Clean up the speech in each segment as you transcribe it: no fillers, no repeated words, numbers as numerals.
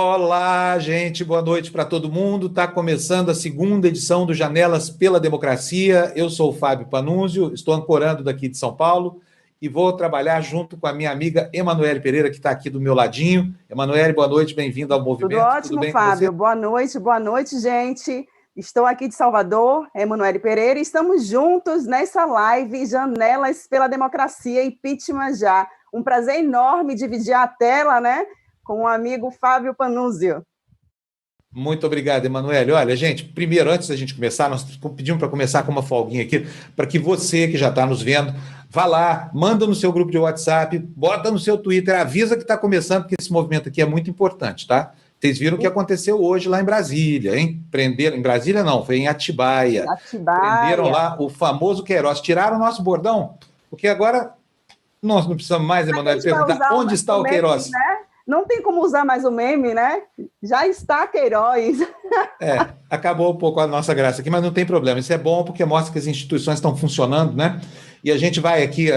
Olá, gente, boa noite para todo mundo. Está começando a segunda edição do Janelas pela Democracia. Eu sou o Fábio Panunzio, estou ancorando daqui de São Paulo e vou trabalhar junto com a minha amiga Emanuele Pereira, que está aqui do meu ladinho. Emanuele, boa noite, bem-vinda ao movimento. Tudo ótimo, bem, Fábio. Boa noite, gente. Estou aqui de Salvador, Emanuele Pereira, e estamos juntos nessa live Janelas pela Democracia, impeachment já. Um prazer enorme dividir a tela, né, com o amigo Fábio Panunzio. Muito obrigado, Emanuele. Olha, gente, primeiro, antes da gente começar, nós pedimos para começar com uma folguinha aqui, para que você que já está nos vendo, vá lá, manda no seu grupo de WhatsApp, bota no seu Twitter, avisa que está começando, porque esse movimento aqui é muito importante, tá? Vocês viram o que aconteceu hoje lá em Brasília, hein? Prenderam, em Brasília não, foi em Atibaia. Prenderam lá o famoso Queiroz. Tiraram o nosso bordão, porque agora nós não precisamos mais, Emanuele, perguntar onde está o Queiroz. Né? Não tem como usar mais o meme, né? Já está Queiroz. Acabou um pouco a nossa graça aqui, mas não tem problema. Isso é bom porque mostra que as instituições estão funcionando, né? E a gente vai aqui,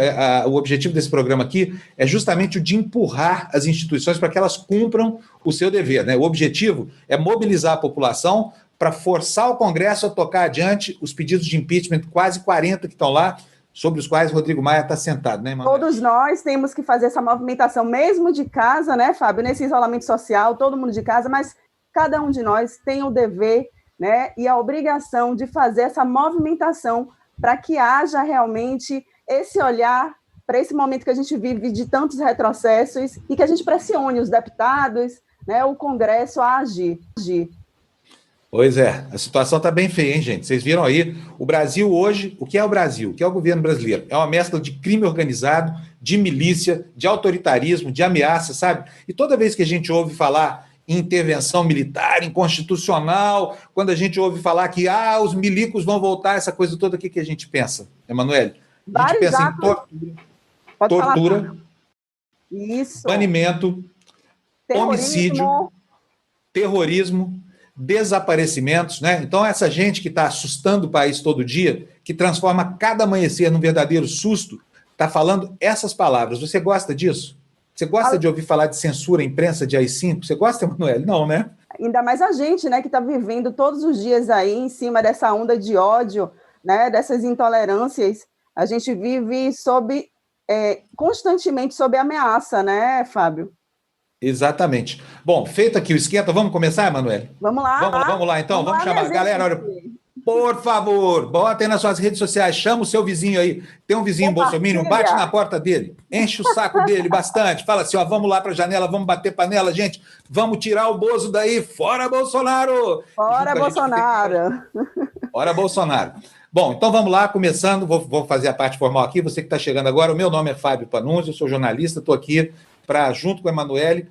o objetivo desse programa aqui é justamente o de empurrar as instituições para que elas cumpram o seu dever, né? O objetivo é mobilizar a população para forçar o Congresso a tocar adiante os pedidos de impeachment, quase 40 que estão lá, sobre os quais Rodrigo Maia está sentado, né, Emanuele? Todos nós temos que fazer essa movimentação, mesmo de casa, né, Fábio? Nesse isolamento social, todo mundo de casa, mas cada um de nós tem o dever, né, e a obrigação de fazer essa movimentação para que haja realmente esse olhar para esse momento que a gente vive de tantos retrocessos e que a gente pressione os deputados, né, o Congresso a agir. Pois é, a situação está bem feia, hein, gente? Vocês viram aí, o Brasil hoje, o que é o Brasil? O que é o governo brasileiro? É uma mescla de crime organizado, de milícia, de autoritarismo, de ameaça, sabe? E toda vez que a gente ouve falar em intervenção militar, inconstitucional, quando a gente ouve falar que os milicos vão voltar, essa coisa toda, o que a gente pensa, Emanuele? A gente pensa em tortura, isso, banimento, homicídio, terrorismo, desaparecimentos, né? Então, essa gente que está assustando o país todo dia, que transforma cada amanhecer num verdadeiro susto, está falando essas palavras. Você gosta disso? Você gosta de ouvir falar de censura à imprensa de AI-5? Você gosta, Emanuele? Não, né? Ainda mais a gente, né, que está vivendo todos os dias aí em cima dessa onda de ódio, né, dessas intolerâncias. A gente vive constantemente sob ameaça, né, Fábio? Exatamente. Bom, feito aqui o esquenta, vamos começar, Emanuele? Vamos lá. Vamos lá, então. Vamos chamar. Galera, olha, por favor, bota aí nas suas redes sociais, chama o seu vizinho aí. Tem um vizinho bolsominion, bate na porta dele, enche o saco dele bastante, fala assim, vamos lá para a janela, vamos bater panela, gente, vamos tirar o Bozo daí, fora Bolsonaro! Fora Bolsonaro! Fora Bolsonaro! Bom, então vamos lá, começando, vou fazer a parte formal aqui, você que está chegando agora, o meu nome é Fábio Panunzio, eu sou jornalista, estou aqui para, junto com a Emanuele,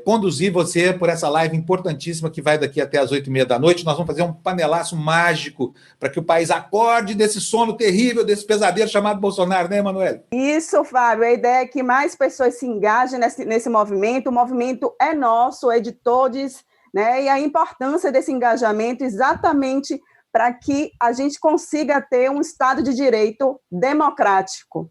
conduzir você por essa live importantíssima que vai daqui até as 8h30 da noite. Nós vamos fazer um panelaço mágico para que o país acorde desse sono terrível, desse pesadelo chamado Bolsonaro, né, Emanuele? Isso, Fábio. A ideia é que mais pessoas se engajem nesse movimento. O movimento é nosso, é de todos, né? E a importância desse engajamento exatamente para que a gente consiga ter um Estado de Direito democrático.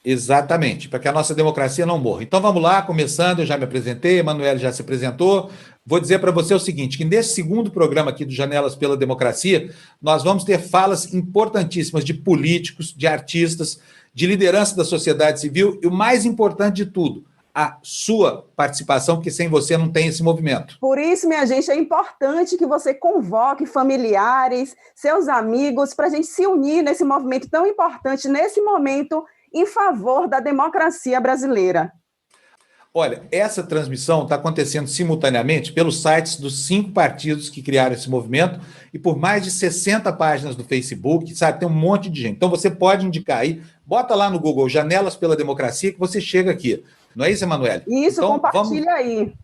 Exatamente, para que a nossa democracia não morra. Então vamos lá, começando, eu já me apresentei, a Emanuele já se apresentou. Vou dizer para você o seguinte, que nesse segundo programa aqui do Janelas pela Democracia, nós vamos ter falas importantíssimas de políticos, de artistas, de liderança da sociedade civil e o mais importante de tudo, a sua participação, porque sem você não tem esse movimento. Por isso, minha gente, é importante que você convoque familiares, seus amigos, para a gente se unir nesse movimento tão importante, nesse momento, em favor da democracia brasileira. Olha, essa transmissão está acontecendo simultaneamente pelos sites dos 5 partidos que criaram esse movimento e por mais de 60 páginas no Facebook, sabe? Tem um monte de gente. Então você pode indicar aí, bota lá no Google Janelas pela Democracia que você chega aqui. Não é isso, Emanuele? Isso, então, compartilha aí.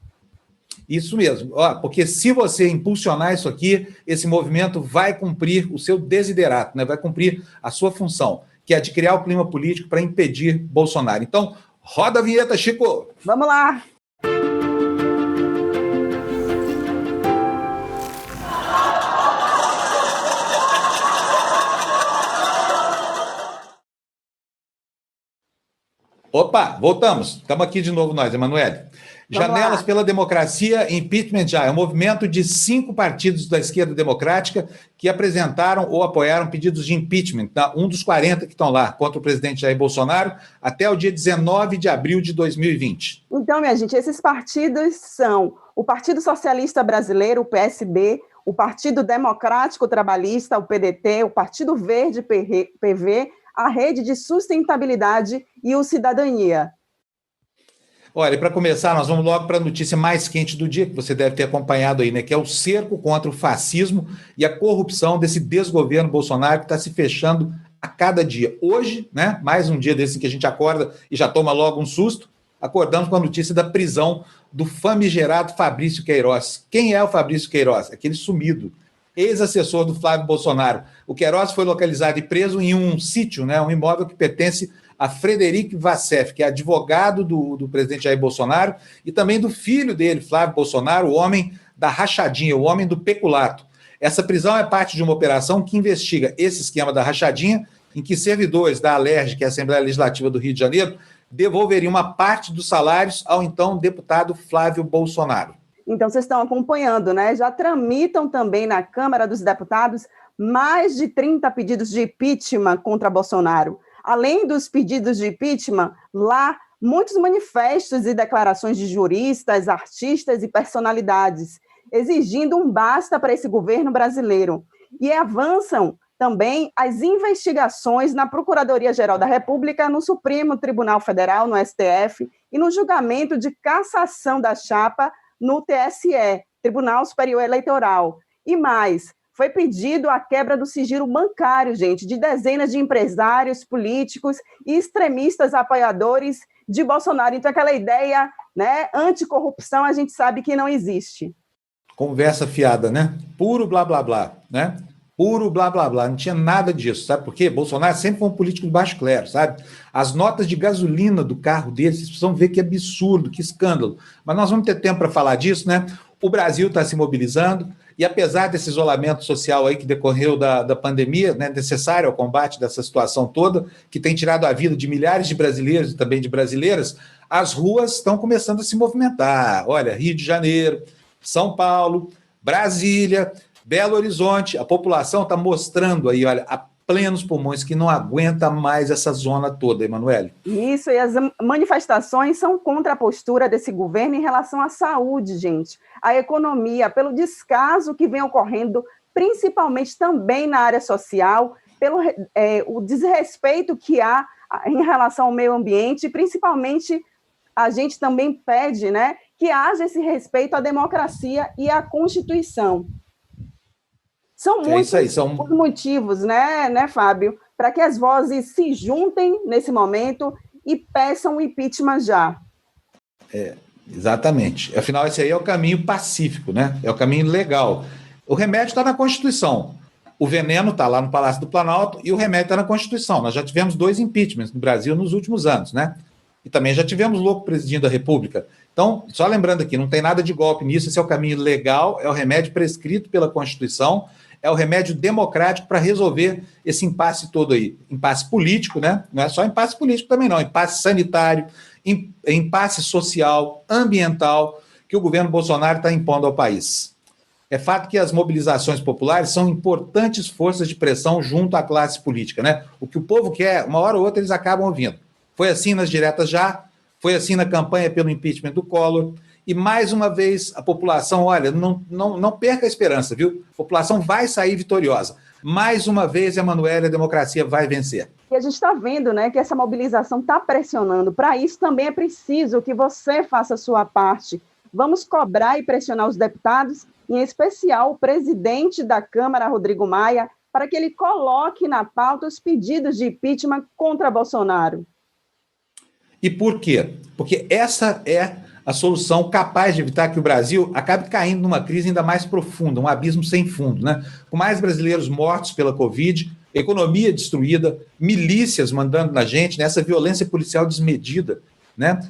Isso mesmo, porque se você impulsionar isso aqui, esse movimento vai cumprir o seu desiderato, né? Vai cumprir a sua função, que é de criar o clima político para impedir Bolsonaro. Então, roda a vinheta, Chico! Vamos lá! Opa, voltamos. Estamos aqui de novo nós, Emanuele. Janelas pela Democracia, impeachment já. É um movimento de 5 partidos da esquerda democrática que apresentaram ou apoiaram pedidos de impeachment, tá? Um dos 40 que estão lá contra o presidente Jair Bolsonaro até o dia 19 de abril de 2020. Então, minha gente, esses partidos são o Partido Socialista Brasileiro, o PSB, o Partido Democrático Trabalhista, o PDT, o Partido Verde, PV, a Rede de Sustentabilidade e o Cidadania. Olha, e para começar, nós vamos logo para a notícia mais quente do dia, que você deve ter acompanhado aí, né? Que é o cerco contra o fascismo e a corrupção desse desgoverno Bolsonaro que está se fechando a cada dia. Hoje, né? Mais um dia desse que a gente acorda e já toma logo um susto, acordamos com a notícia da prisão do famigerado Fabrício Queiroz. Quem é o Fabrício Queiroz? Aquele sumido, ex-assessor do Flávio Bolsonaro. O Queiroz foi localizado e preso em um sítio, né? Um imóvel que pertence a Frederic Vassef, que é advogado do presidente Jair Bolsonaro, e também do filho dele, Flávio Bolsonaro, o homem da rachadinha, o homem do peculato. Essa prisão é parte de uma operação que investiga esse esquema da rachadinha, em que servidores da Alerj, que é a Assembleia Legislativa do Rio de Janeiro, devolveriam uma parte dos salários ao então deputado Flávio Bolsonaro. Então, vocês estão acompanhando, né? Já tramitam também na Câmara dos Deputados mais de 30 pedidos de impeachment contra Bolsonaro. Além dos pedidos de impeachment, lá, muitos manifestos e declarações de juristas, artistas e personalidades, exigindo um basta para esse governo brasileiro. E avançam também as investigações na Procuradoria-Geral da República, no Supremo Tribunal Federal, no STF, e no julgamento de cassação da chapa no TSE, Tribunal Superior Eleitoral. E mais, foi pedido a quebra do sigilo bancário, gente, de dezenas de empresários, políticos e extremistas apoiadores de Bolsonaro. Então, aquela ideia, né, anticorrupção, a gente sabe que não existe. Conversa fiada, né? Puro blá, blá, blá, né? Puro blá, blá, blá. Não tinha nada disso, sabe por quê? Bolsonaro sempre foi um político de baixo clero, sabe? As notas de gasolina do carro dele, vocês precisam ver que absurdo, que escândalo. Mas nós vamos ter tempo para falar disso, né? O Brasil está se mobilizando e, apesar desse isolamento social aí que decorreu da pandemia, né, necessário ao combate dessa situação toda, que tem tirado a vida de milhares de brasileiros e também de brasileiras, as ruas estão começando a se movimentar. Olha, Rio de Janeiro, São Paulo, Brasília, Belo Horizonte, a população está mostrando aí, olha, a plenos pulmões que não aguenta mais essa zona toda, Emanuele. Isso, e as manifestações são contra a postura desse governo em relação à saúde, gente, à economia, pelo descaso que vem ocorrendo, principalmente também na área social, pelo o desrespeito que há em relação ao meio ambiente, principalmente a gente também pede, né, que haja esse respeito à democracia e à Constituição. São muitos os motivos, né, Fábio, para que as vozes se juntem nesse momento e peçam o impeachment já. Exatamente. Afinal, esse aí é o caminho pacífico, né? É o caminho legal. O remédio está na Constituição. O veneno está lá no Palácio do Planalto e o remédio está na Constituição. Nós já tivemos 2 impeachments no Brasil nos últimos anos, né? E também já tivemos louco presidindo a República. Então, só lembrando aqui, não tem nada de golpe nisso, esse é o caminho legal, é o remédio prescrito pela Constituição, é o remédio democrático para resolver esse impasse todo aí. Impasse político, né? Não é só impasse político também, não. Impasse sanitário, impasse social, ambiental, que o governo Bolsonaro está impondo ao país. É fato que as mobilizações populares são importantes forças de pressão junto à classe política, né? O que o povo quer, uma hora ou outra, eles acabam ouvindo. Foi assim nas diretas já, foi assim na campanha pelo impeachment do Collor. E, mais uma vez, a população, olha, não perca a esperança, viu? A população vai sair vitoriosa. Mais uma vez, Emanuele, a democracia vai vencer. E a gente está vendo, né, que essa mobilização está pressionando. Para isso, também é preciso que você faça a sua parte. Vamos cobrar e pressionar os deputados, em especial o presidente da Câmara, Rodrigo Maia, para que ele coloque na pauta os pedidos de impeachment contra Bolsonaro. E por quê? Porque essa é a solução capaz de evitar que o Brasil acabe caindo numa crise ainda mais profunda, um abismo sem fundo, né? Com mais brasileiros mortos pela Covid, economia destruída, milícias mandando na gente, nessa violência policial desmedida. né?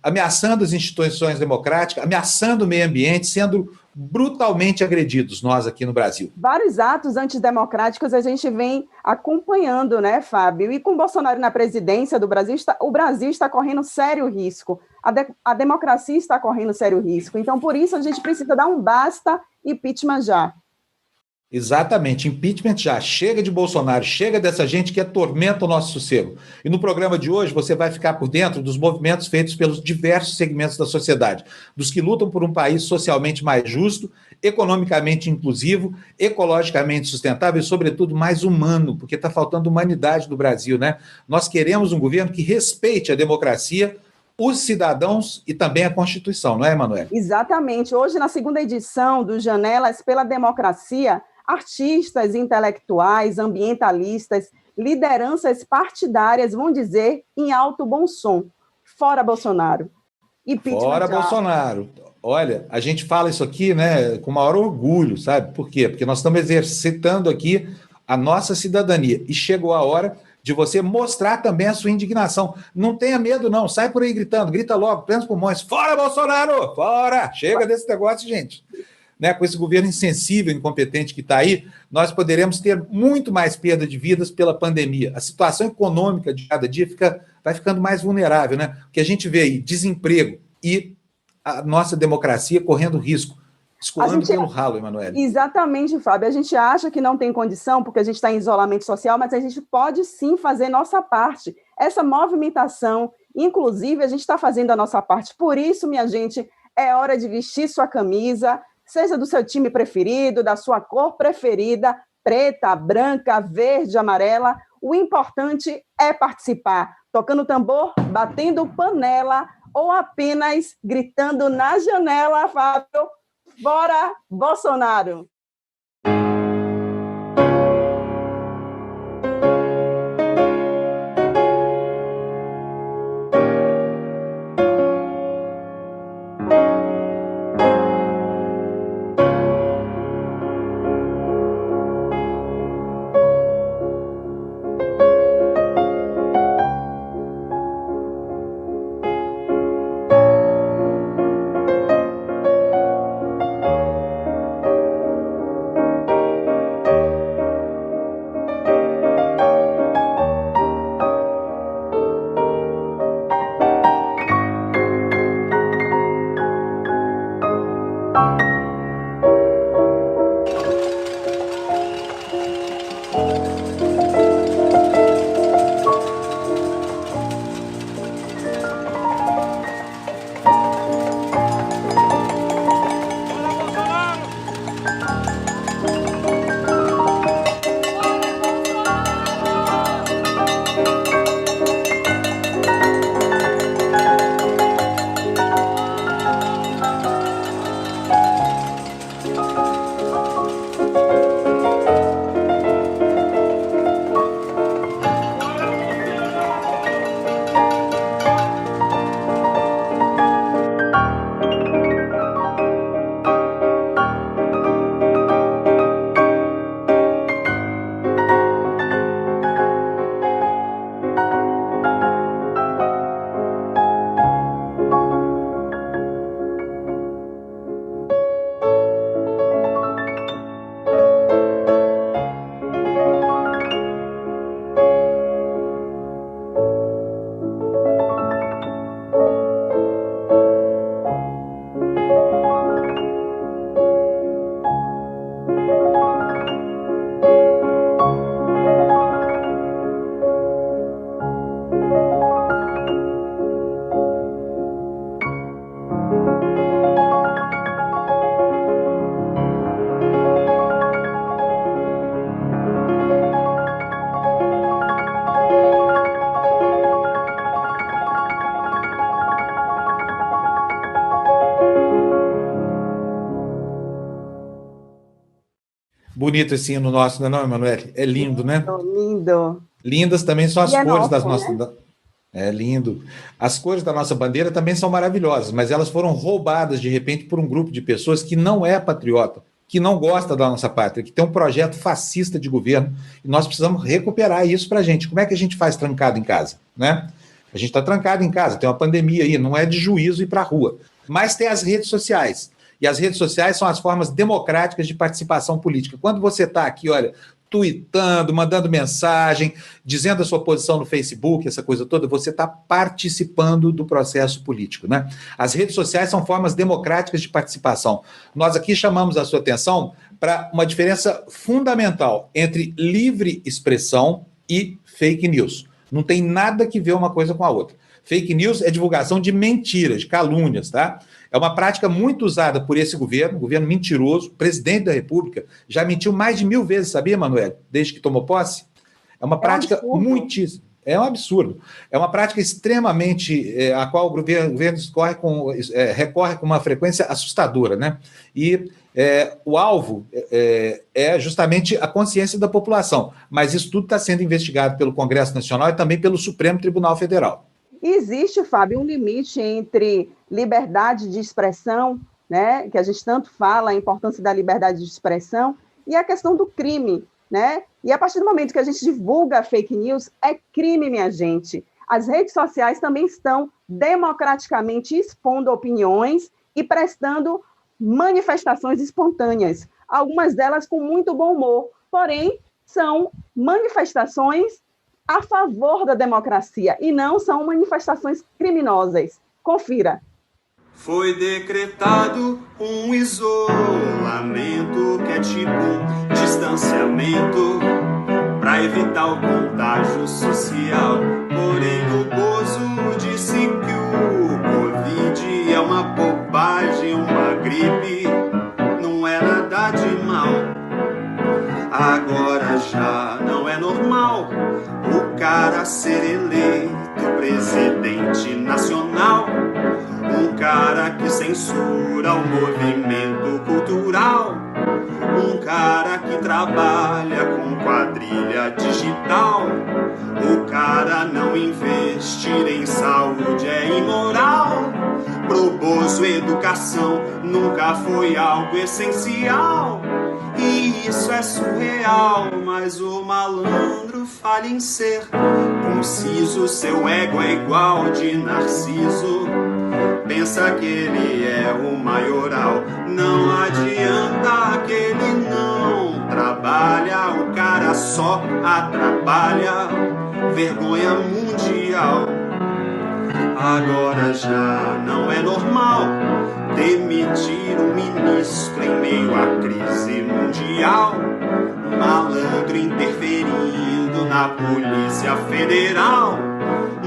Ameaçando as instituições democráticas, ameaçando o meio ambiente, sendo brutalmente agredidos, nós aqui no Brasil. Vários atos antidemocráticos a gente vem acompanhando, né, Fábio? E com Bolsonaro na presidência do Brasil, o Brasil está correndo sério risco. A democracia está correndo sério risco. Então, por isso, a gente precisa dar um basta e impeachment já. Exatamente, impeachment já. Chega de Bolsonaro, chega dessa gente que atormenta o nosso sossego. E no programa de hoje você vai ficar por dentro dos movimentos feitos pelos diversos segmentos da sociedade, dos que lutam por um país socialmente mais justo, economicamente inclusivo, ecologicamente sustentável e, sobretudo, mais humano, porque está faltando humanidade no Brasil, né? Nós queremos um governo que respeite a democracia, os cidadãos e também a Constituição, não é, Emanuele? Exatamente. Hoje, na segunda edição do Janelas pela Democracia, artistas, intelectuais, ambientalistas, lideranças partidárias vão dizer em alto bom som: fora Bolsonaro. Fora Bolsonaro. Olha, a gente fala isso aqui, né, com o maior orgulho, sabe? Por quê? Porque nós estamos exercitando aqui a nossa cidadania e chegou a hora de você mostrar também a sua indignação. Não tenha medo, não. Sai por aí gritando. Grita logo, plenos pulmões. Fora, Bolsonaro! Fora! Chega desse negócio, gente. Né, com esse governo insensível, incompetente que está aí, nós poderemos ter muito mais perda de vidas pela pandemia. A situação econômica de cada dia vai ficando mais vulnerável, né? Porque a gente vê aí desemprego e a nossa democracia correndo risco, escoando pelo ralo, Emanuele. Exatamente, Fábio. A gente acha que não tem condição, porque a gente está em isolamento social, mas a gente pode sim fazer nossa parte. Essa movimentação, inclusive, a gente está fazendo a nossa parte. Por isso, minha gente, é hora de vestir sua camisa, seja do seu time preferido, da sua cor preferida, preta, branca, verde, amarela. O importante é participar, tocando tambor, batendo panela ou apenas gritando na janela, Fábio, fora Bolsonaro! Bonito esse hino nosso, não é, não, Emanuele? É lindo, né? Lindo. Lindas também são as cores das nossas... Né? É lindo. As cores da nossa bandeira também são maravilhosas, mas elas foram roubadas, de repente, por um grupo de pessoas que não é patriota, que não gosta da nossa pátria, que tem um projeto fascista de governo, e nós precisamos recuperar isso para a gente. Como é que a gente faz trancado em casa, né? A gente está trancado em casa, tem uma pandemia aí, não é de juízo ir para a rua. Mas tem as redes sociais. E as redes sociais são as formas democráticas de participação política. Quando você está aqui, olha, tuitando, mandando mensagem, dizendo a sua posição no Facebook, essa coisa toda, você está participando do processo político, né? As redes sociais são formas democráticas de participação. Nós aqui chamamos a sua atenção para uma diferença fundamental entre livre expressão e fake news. Não tem nada que ver uma coisa com a outra. Fake news é divulgação de mentiras, de calúnias, tá? É uma prática muito usada por esse governo mentiroso. O presidente da República já mentiu mais de 1000 vezes, sabia, Manoel? Desde que tomou posse. É uma prática muitíssimo. É um absurdo. É uma prática extremamente a qual o governo recorre com uma frequência assustadora, né? E o alvo é justamente a consciência da população. Mas isso tudo está sendo investigado pelo Congresso Nacional e também pelo Supremo Tribunal Federal. Existe, Fábio, um limite entre liberdade de expressão, né, que a gente tanto fala, a importância da liberdade de expressão, e a questão do crime, né? E a partir do momento que a gente divulga fake news, é crime, minha gente. As redes sociais também estão democraticamente expondo opiniões e prestando manifestações espontâneas, algumas delas com muito bom humor, porém, são manifestações a favor da democracia e não são manifestações criminosas. Confira. Foi decretado um isolamento que é tipo um distanciamento para evitar o contágio social. Porém, o gozo disse que o Covid é uma bobagem, uma gripe, não é nada de mal. Agora já não é normal o cara ser eleito presidente nacional, um cara que censura o movimento cultural, um cara que trabalha com quadrilha digital, o cara não investir em saúde é imoral, pro Bozo educação nunca foi algo essencial. E isso é surreal, mas o malandro falha em ser conciso, seu ego é igual de Narciso. Pensa que ele é o maioral, não adianta que ele não trabalha, o cara só atrapalha, vergonha mundial. Agora já não é normal demitir um ministro em meio à crise mundial, malandro interferindo na Polícia Federal,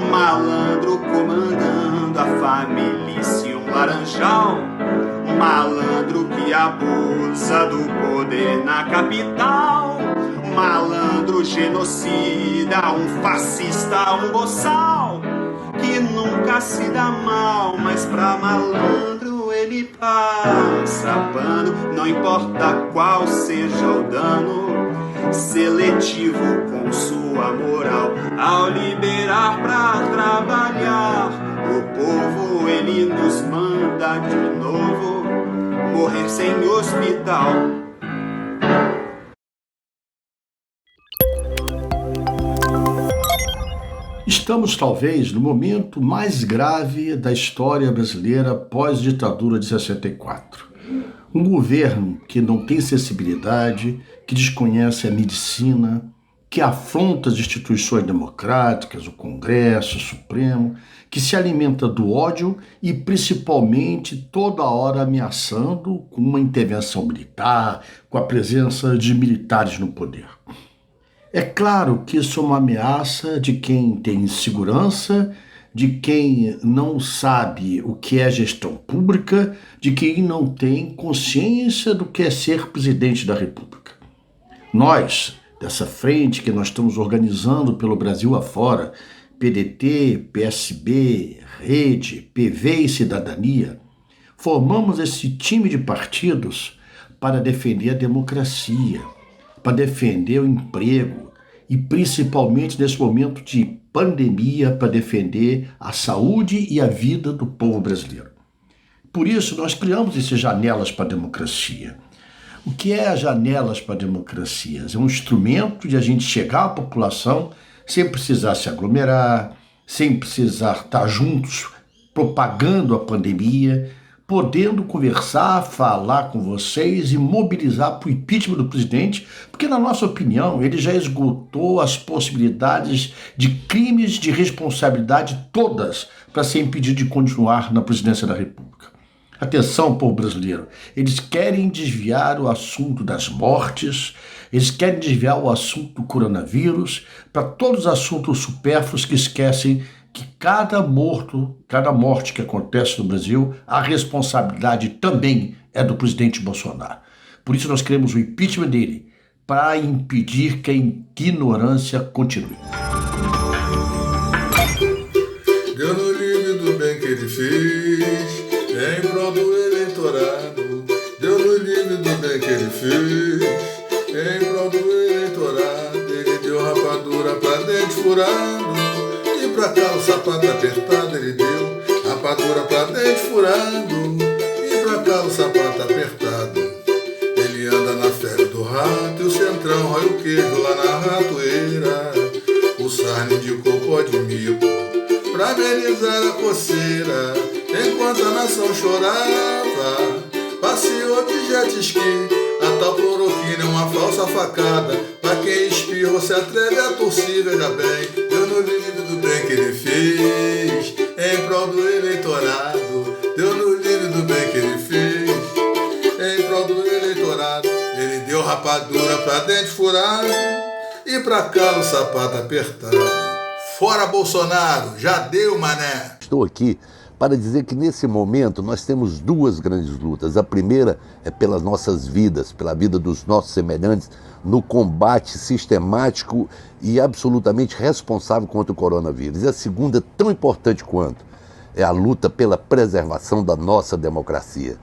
malandro comandando a família e um laranjal, malandro que abusa do poder na capital, malandro genocida, um fascista, um boçal, que nunca se dá mal, mas pra malandro ele passa pano, não importa qual seja o dano, seletivo com sua moral, ao liberar pra trabalhar, o povo ele nos manda de novo, morrer sem hospital. Estamos, talvez, no momento mais grave da história brasileira pós-ditadura de 64. Um governo que não tem sensibilidade, que desconhece a medicina, que afronta as instituições democráticas, o Congresso, o Supremo, que se alimenta do ódio e, principalmente, toda hora ameaçando com uma intervenção militar, com a presença de militares no poder. É claro que isso é uma ameaça de quem tem insegurança, de quem não sabe o que é gestão pública, de quem não tem consciência do que é ser presidente da República. Nós, dessa frente que nós estamos organizando pelo Brasil afora, PDT, PSB, Rede, PV e Cidadania, formamos esse time de partidos para defender a democracia, para defender o emprego e, principalmente nesse momento de pandemia, para defender a saúde e a vida do povo brasileiro. Por isso, nós criamos essas janelas para a democracia. O que é as janelas para a democracia? É um instrumento de a gente chegar à população sem precisar se aglomerar, sem precisar estar juntos, propagando a pandemia, podendo conversar, falar com vocês e mobilizar para o impeachment do presidente, porque, na nossa opinião, ele já esgotou as possibilidades de crimes de responsabilidade todas para ser impedido de continuar na presidência da República. Atenção, povo brasileiro, eles querem desviar o assunto das mortes, eles querem desviar o assunto do coronavírus para todos os assuntos supérfluos que esquecem que cada morte que acontece no Brasil, a responsabilidade também é do presidente Bolsonaro. Por isso nós queremos o impeachment dele, para impedir que a ignorância continue. Deus no livre do bem que ele fez, em prol do eleitorado. Deus no livre do bem que ele fez, em prol do eleitorado. Ele deu rapadura pra dente furado, e pra cá o sapato apertado. Ele deu rapadura pra dente furado, e pra cá o sapato apertado. Ele anda na febre do rato, e o centrão rói o queijo lá na ratoeira. O sarne indicou pó de mico pra amenizar a coceira, enquanto a nação chorava. Passeou de jet ski, a tal cloroquina é uma falsa facada. Pra quem espirra se atreve a tossir, veja bem. Deus no livre do bem que ele fez, em prol do eleitorado. Deus no livre do bem que ele fez, em prol do eleitorado. Ele deu rapadura pra dente furado, e pra cá o sapato apertado. Fora Bolsonaro, já deu, mané. Estou aqui para dizer que nesse momento nós temos duas grandes lutas. A primeira é pelas nossas vidas, pela vida dos nossos semelhantes, no combate sistemático e absolutamente responsável contra o coronavírus. E a segunda, tão importante quanto, é a luta pela preservação da nossa democracia.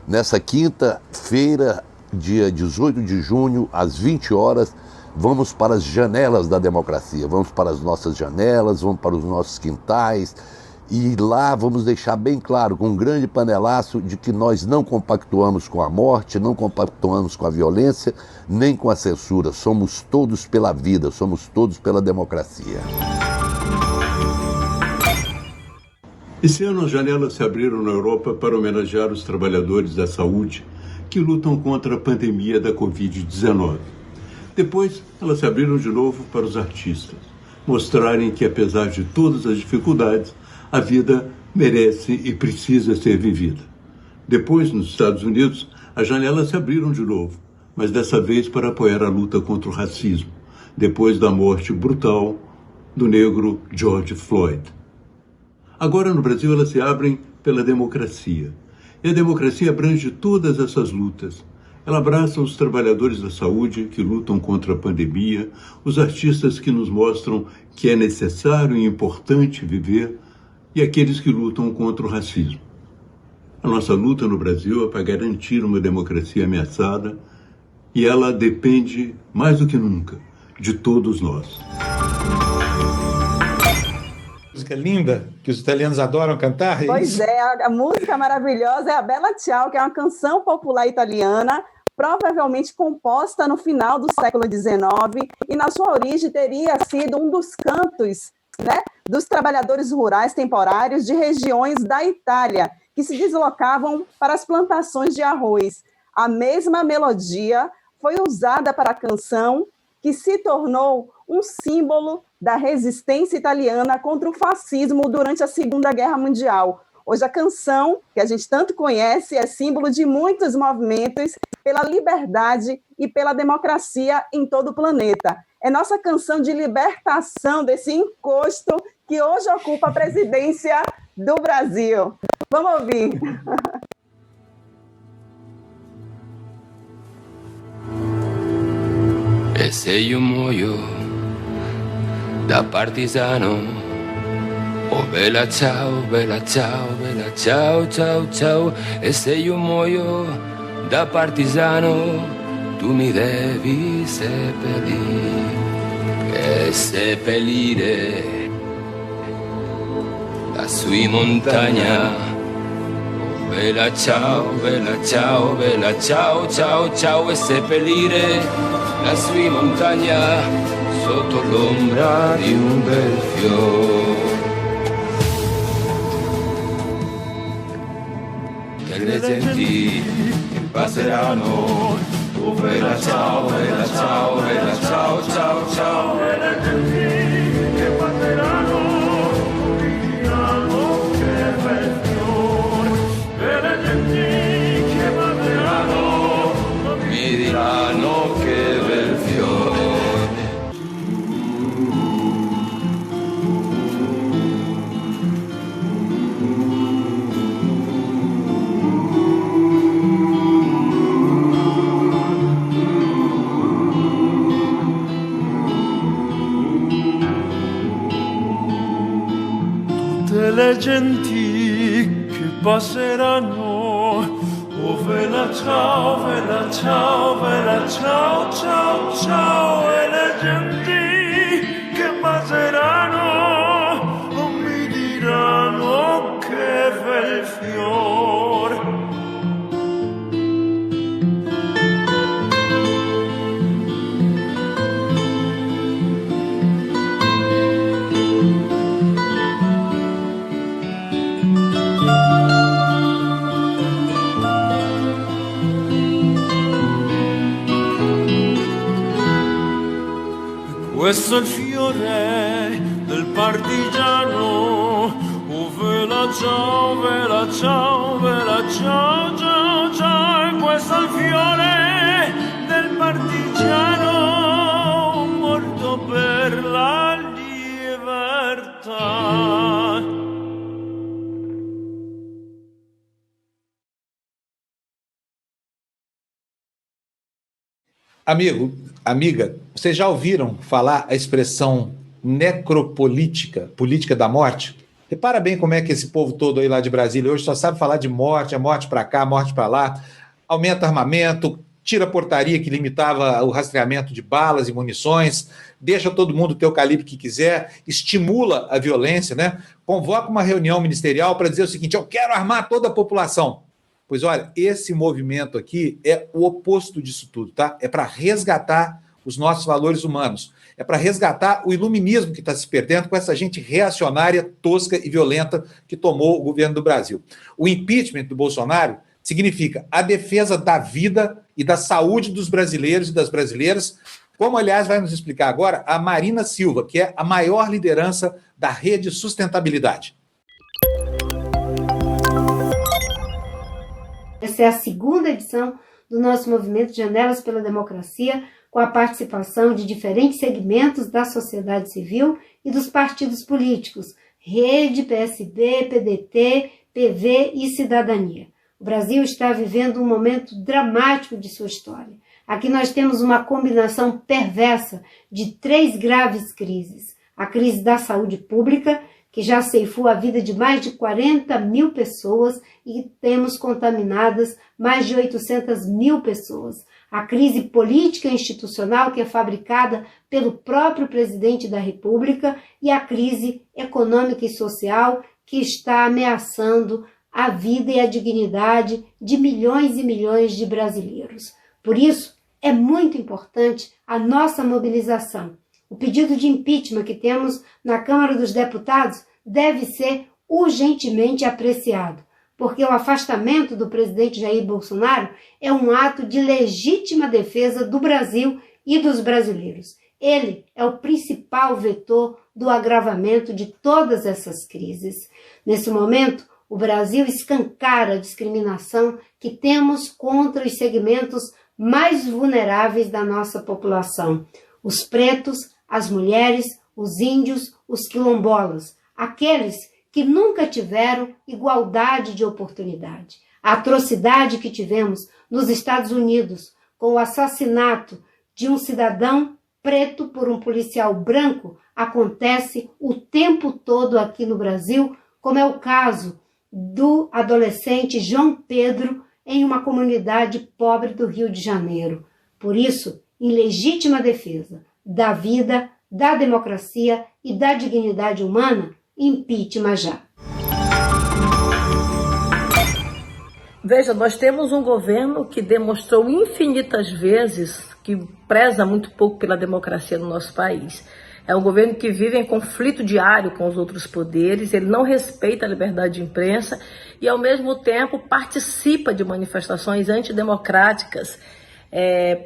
Nessa quinta-feira, dia 18 de junho, às 20 horas, vamos para as janelas da democracia, vamos para as nossas janelas, vamos para os nossos quintais, e lá vamos deixar bem claro, com um grande panelaço, de que nós não compactuamos com a morte, não compactuamos com a violência, nem com a censura. Somos todos pela vida, somos todos pela democracia. Esse ano as janelas se abriram na Europa para homenagear os trabalhadores da saúde que lutam contra a pandemia da Covid-19. Depois, elas se abriram de novo para os artistas, mostrarem que, apesar de todas as dificuldades, a vida merece e precisa ser vivida. Depois, nos Estados Unidos, as janelas se abriram de novo, mas dessa vez para apoiar a luta contra o racismo, depois da morte brutal do negro George Floyd. Agora, no Brasil, elas se abrem pela democracia. E a democracia abrange todas essas lutas. Ela abraça os trabalhadores da saúde que lutam contra a pandemia, os artistas que nos mostram que é necessário e importante viver, e aqueles que lutam contra o racismo. A nossa luta no Brasil é para garantir uma democracia ameaçada, e ela depende, mais do que nunca, de todos nós. Música linda, que os italianos adoram cantar. Pois é, a música maravilhosa é a Bella Ciao, que é uma canção popular italiana, provavelmente composta no final do século XIX, e na sua origem teria sido um dos cantos, né, dos trabalhadores rurais temporários de regiões da Itália, que se deslocavam para as plantações de arroz. A mesma melodia foi usada para a canção, que se tornou um símbolo da resistência italiana contra o fascismo durante a Segunda Guerra Mundial. Hoje a canção, que a gente tanto conhece, é símbolo de muitos movimentos pela liberdade e pela democracia em todo o planeta. É nossa canção de libertação desse encosto que hoje ocupa a presidência do Brasil. Vamos ouvir. E se io muoio da partigiano, oh bella ciao, bella ciao, bella ciao, ciao, ciao. E se io muoio da partigiano, tu mi devi seppellire, e seppellire lassù in montagna. Oh bella ciao, bella ciao, bella ciao, ciao, ciao. E seppellire lassù in montagna sotto l'ombra di un bel fiore. le genti che passeranno. Oh bella ciao, bella ciao, bella ciao, ciao, ciao. E le genti che passeranno mi diranno che bel fiore. E le genti che passeranno mi diranno che bel fiore. Le genti che passeranno, oh vela ciao, vela ciao, vela ciao, ciao, ciao. E le genti che passeranno, oh mi diranno che bel fiore. Questo è il fiore del partigiano, oh vela ciao, vela ciao, vela ciao, ciao, ciao. E questo è il fiore del partigiano, morto per la libertà. Amigo, amiga, vocês já ouviram falar a expressão necropolítica, política da morte? Repara bem como é que esse povo todo aí lá de Brasília hoje só sabe falar de morte, é morte para cá, morte para lá, aumenta armamento, tira a portaria que limitava o rastreamento de balas e munições, deixa todo mundo ter o calibre que quiser, estimula a violência, né? Convoca uma reunião ministerial para dizer o seguinte: eu quero armar toda a população. Pois olha, esse movimento aqui é o oposto disso tudo, tá? É para resgatar os nossos valores humanos. É para resgatar o iluminismo que está se perdendo com essa gente reacionária, tosca e violenta que tomou o governo do Brasil. O impeachment do Bolsonaro significa a defesa da vida e da saúde dos brasileiros e das brasileiras, como, aliás, vai nos explicar agora a Marina Silva, que é a maior liderança da Rede Sustentabilidade. Essa é a segunda edição do nosso movimento Janelas pela Democracia, com a participação de diferentes segmentos da sociedade civil e dos partidos políticos, Rede, PSD, PDT, PV e Cidadania. O Brasil está vivendo um momento dramático de sua história. Aqui nós temos uma combinação perversa de 3 graves crises. A crise da saúde pública, que já ceifou a vida de mais de 40 mil pessoas e temos contaminadas mais de 800 mil pessoas. A crise política e institucional, que é fabricada pelo próprio presidente da República, e a crise econômica e social, que está ameaçando a vida e a dignidade de milhões e milhões de brasileiros. Por isso, é muito importante a nossa mobilização. O pedido de impeachment que temos na Câmara dos Deputados deve ser urgentemente apreciado, porque o afastamento do presidente Jair Bolsonaro é um ato de legítima defesa do Brasil e dos brasileiros. Ele é o principal vetor do agravamento de todas essas crises. Nesse momento, o Brasil escancara a discriminação que temos contra os segmentos mais vulneráveis da nossa população: os pretos, as mulheres, os índios, os quilombolas, aqueles que nunca tiveram igualdade de oportunidade. A atrocidade que tivemos nos Estados Unidos com o assassinato de um cidadão preto por um policial branco acontece o tempo todo aqui no Brasil, como é o caso do adolescente João Pedro em uma comunidade pobre do Rio de Janeiro. Por isso, em legítima defesa da vida, da democracia e da dignidade humana, impeachment já. Veja, nós temos um governo que demonstrou infinitas vezes que preza muito pouco pela democracia no nosso país. É um governo que vive em conflito diário com os outros poderes, ele não respeita a liberdade de imprensa e, ao mesmo tempo, participa de manifestações antidemocráticas.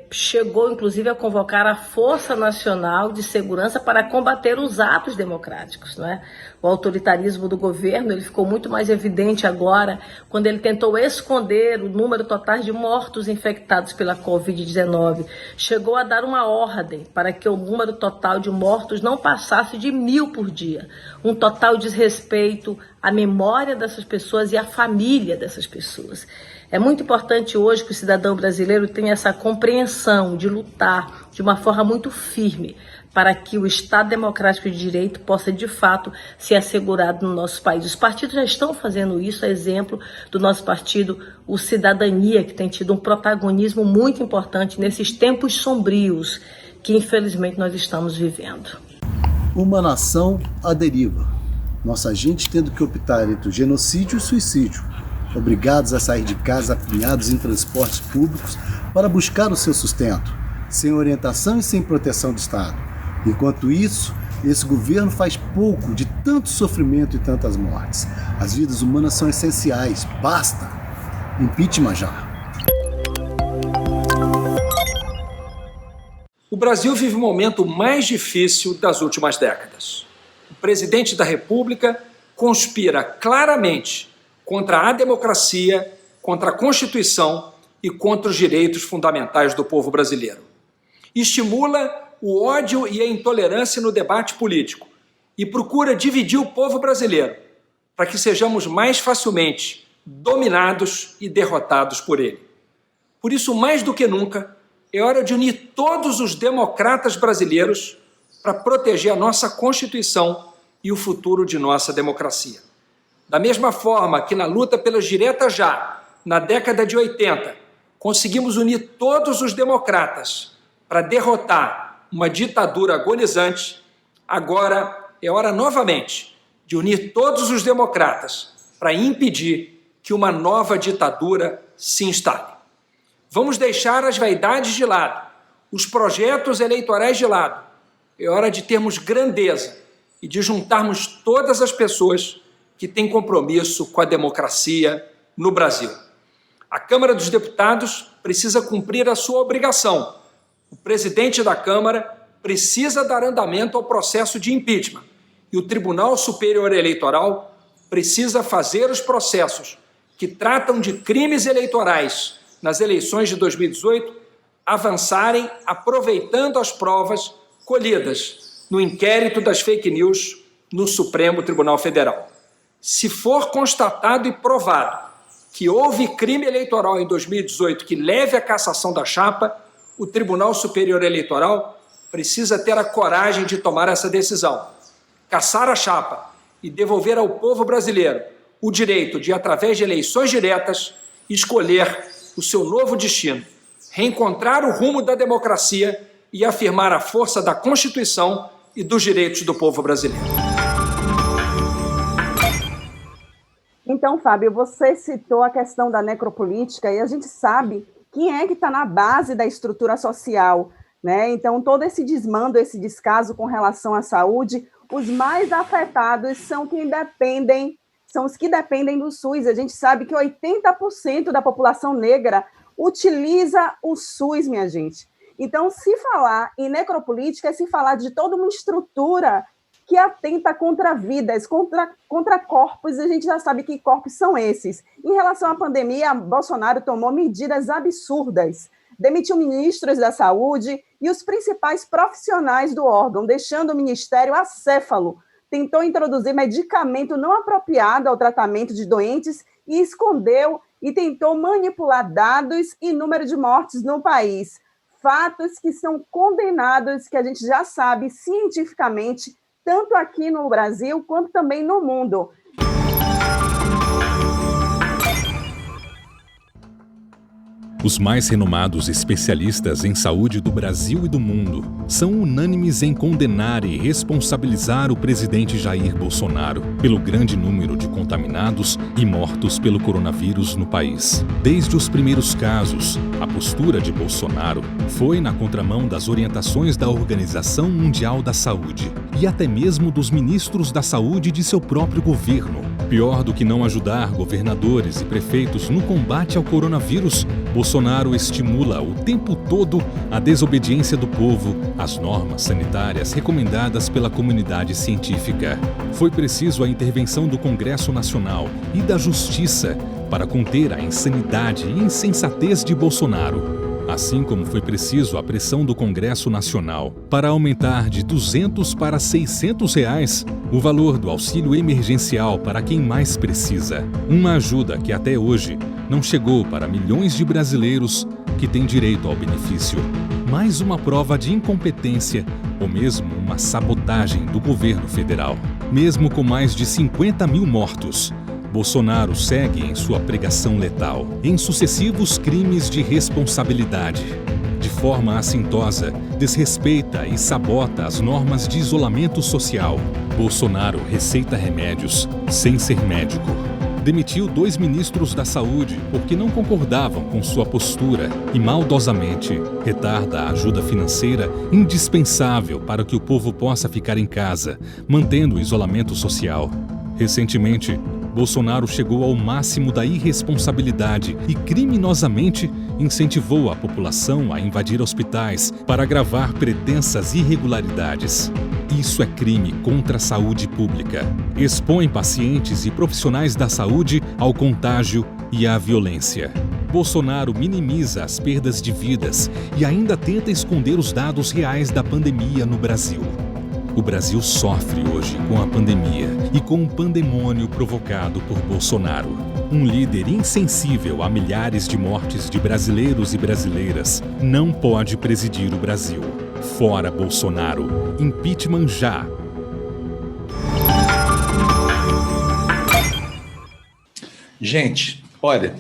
Chegou, inclusive, a convocar a Força Nacional de Segurança para combater os atos democráticos, não é? O autoritarismo do governo ele ficou muito mais evidente agora quando ele tentou esconder o número total de mortos infectados pela Covid-19. Chegou a dar uma ordem para que o número total de mortos não passasse de 1.000 por dia. Um total desrespeito à memória dessas pessoas e à família dessas pessoas. É muito importante hoje que o cidadão brasileiro tenha essa compreensão de lutar de uma forma muito firme para que o Estado Democrático de Direito possa, de fato, ser assegurado no nosso país. Os partidos já estão fazendo isso, a exemplo do nosso partido, o Cidadania, que tem tido um protagonismo muito importante nesses tempos sombrios que, infelizmente, nós estamos vivendo. Uma nação à deriva. Nossa gente tendo que optar entre o genocídio e o suicídio. Obrigados a sair de casa apinhados em transportes públicos para buscar o seu sustento, sem orientação e sem proteção do Estado. Enquanto isso, esse governo faz pouco de tanto sofrimento e tantas mortes. As vidas humanas são essenciais, basta! Impeachment já! O Brasil vive o momento mais difícil das últimas décadas. O presidente da República conspira claramente contra a democracia, contra a Constituição e contra os direitos fundamentais do povo brasileiro. Estimula o ódio e a intolerância no debate político e procura dividir o povo brasileiro para que sejamos mais facilmente dominados e derrotados por ele. Por isso, mais do que nunca, é hora de unir todos os democratas brasileiros para proteger a nossa Constituição e o futuro de nossa democracia. Da mesma forma que na luta pelas diretas já, na década de 80, conseguimos unir todos os democratas para derrotar uma ditadura agonizante, agora é hora novamente de unir todos os democratas para impedir que uma nova ditadura se instale. Vamos deixar as vaidades de lado, os projetos eleitorais de lado. É hora de termos grandeza e de juntarmos todas as pessoas que têm compromisso com a democracia no Brasil. A Câmara dos Deputados precisa cumprir a sua obrigação. O presidente da Câmara precisa dar andamento ao processo de impeachment e o Tribunal Superior Eleitoral precisa fazer os processos que tratam de crimes eleitorais nas eleições de 2018 avançarem aproveitando as provas colhidas no inquérito das fake news no Supremo Tribunal Federal. Se for constatado e provado que houve crime eleitoral em 2018 que leve à cassação da chapa, o Tribunal Superior Eleitoral precisa ter a coragem de tomar essa decisão, cassar a chapa e devolver ao povo brasileiro o direito de, através de eleições diretas, escolher o seu novo destino, reencontrar o rumo da democracia e afirmar a força da Constituição e dos direitos do povo brasileiro. Então, Fábio, você citou a questão da necropolítica e a gente sabe quem é que está na base da estrutura social, né? Então, todo esse desmando, esse descaso com relação à saúde, os mais afetados são os que dependem do SUS. A gente sabe que 80% da população negra utiliza o SUS, minha gente. Então, se falar em necropolítica é se falar de toda uma estrutura que atenta contra vidas, contra corpos, e a gente já sabe que corpos são esses. Em relação à pandemia, Bolsonaro tomou medidas absurdas, demitiu ministros da saúde e os principais profissionais do órgão, deixando o ministério acéfalo, tentou introduzir medicamento não apropriado ao tratamento de doentes e escondeu e tentou manipular dados e número de mortes no país. Fatos que são condenados, que a gente já sabe cientificamente, tanto aqui no Brasil quanto também no mundo. Os mais renomados especialistas em saúde do Brasil e do mundo são unânimes em condenar e responsabilizar o presidente Jair Bolsonaro pelo grande número de contaminados e mortos pelo coronavírus no país. Desde os primeiros casos, a postura de Bolsonaro foi na contramão das orientações da Organização Mundial da Saúde e até mesmo dos ministros da saúde de seu próprio governo. Pior do que não ajudar governadores e prefeitos no combate ao coronavírus, Bolsonaro estimula o tempo todo a desobediência do povo às normas sanitárias recomendadas pela comunidade científica. Foi preciso a intervenção do Congresso Nacional e da Justiça para conter a insanidade e insensatez de Bolsonaro. Assim como foi preciso a pressão do Congresso Nacional para aumentar de R$200 para R$600 o valor do auxílio emergencial para quem mais precisa. Uma ajuda que até hoje não chegou para milhões de brasileiros que têm direito ao benefício. Mais uma prova de incompetência ou mesmo uma sabotagem do governo federal. Mesmo com mais de 50 mil mortos, Bolsonaro segue em sua pregação letal, em sucessivos crimes de responsabilidade. De forma assintosa, desrespeita e sabota as normas de isolamento social. Bolsonaro receita remédios sem ser médico. Demitiu 2 ministros da saúde porque não concordavam com sua postura e, maldosamente, retarda a ajuda financeira indispensável para que o povo possa ficar em casa, mantendo o isolamento social. Recentemente, Bolsonaro chegou ao máximo da irresponsabilidade e criminosamente incentivou a população a invadir hospitais para agravar pretensas irregularidades. Isso é crime contra a saúde pública. Expõe pacientes e profissionais da saúde ao contágio e à violência. Bolsonaro minimiza as perdas de vidas e ainda tenta esconder os dados reais da pandemia no Brasil. O Brasil sofre hoje com a pandemia e com o pandemônio provocado por Bolsonaro. Um líder insensível a milhares de mortes de brasileiros e brasileiras não pode presidir o Brasil. Fora Bolsonaro. Impeachment já. Gente, olha,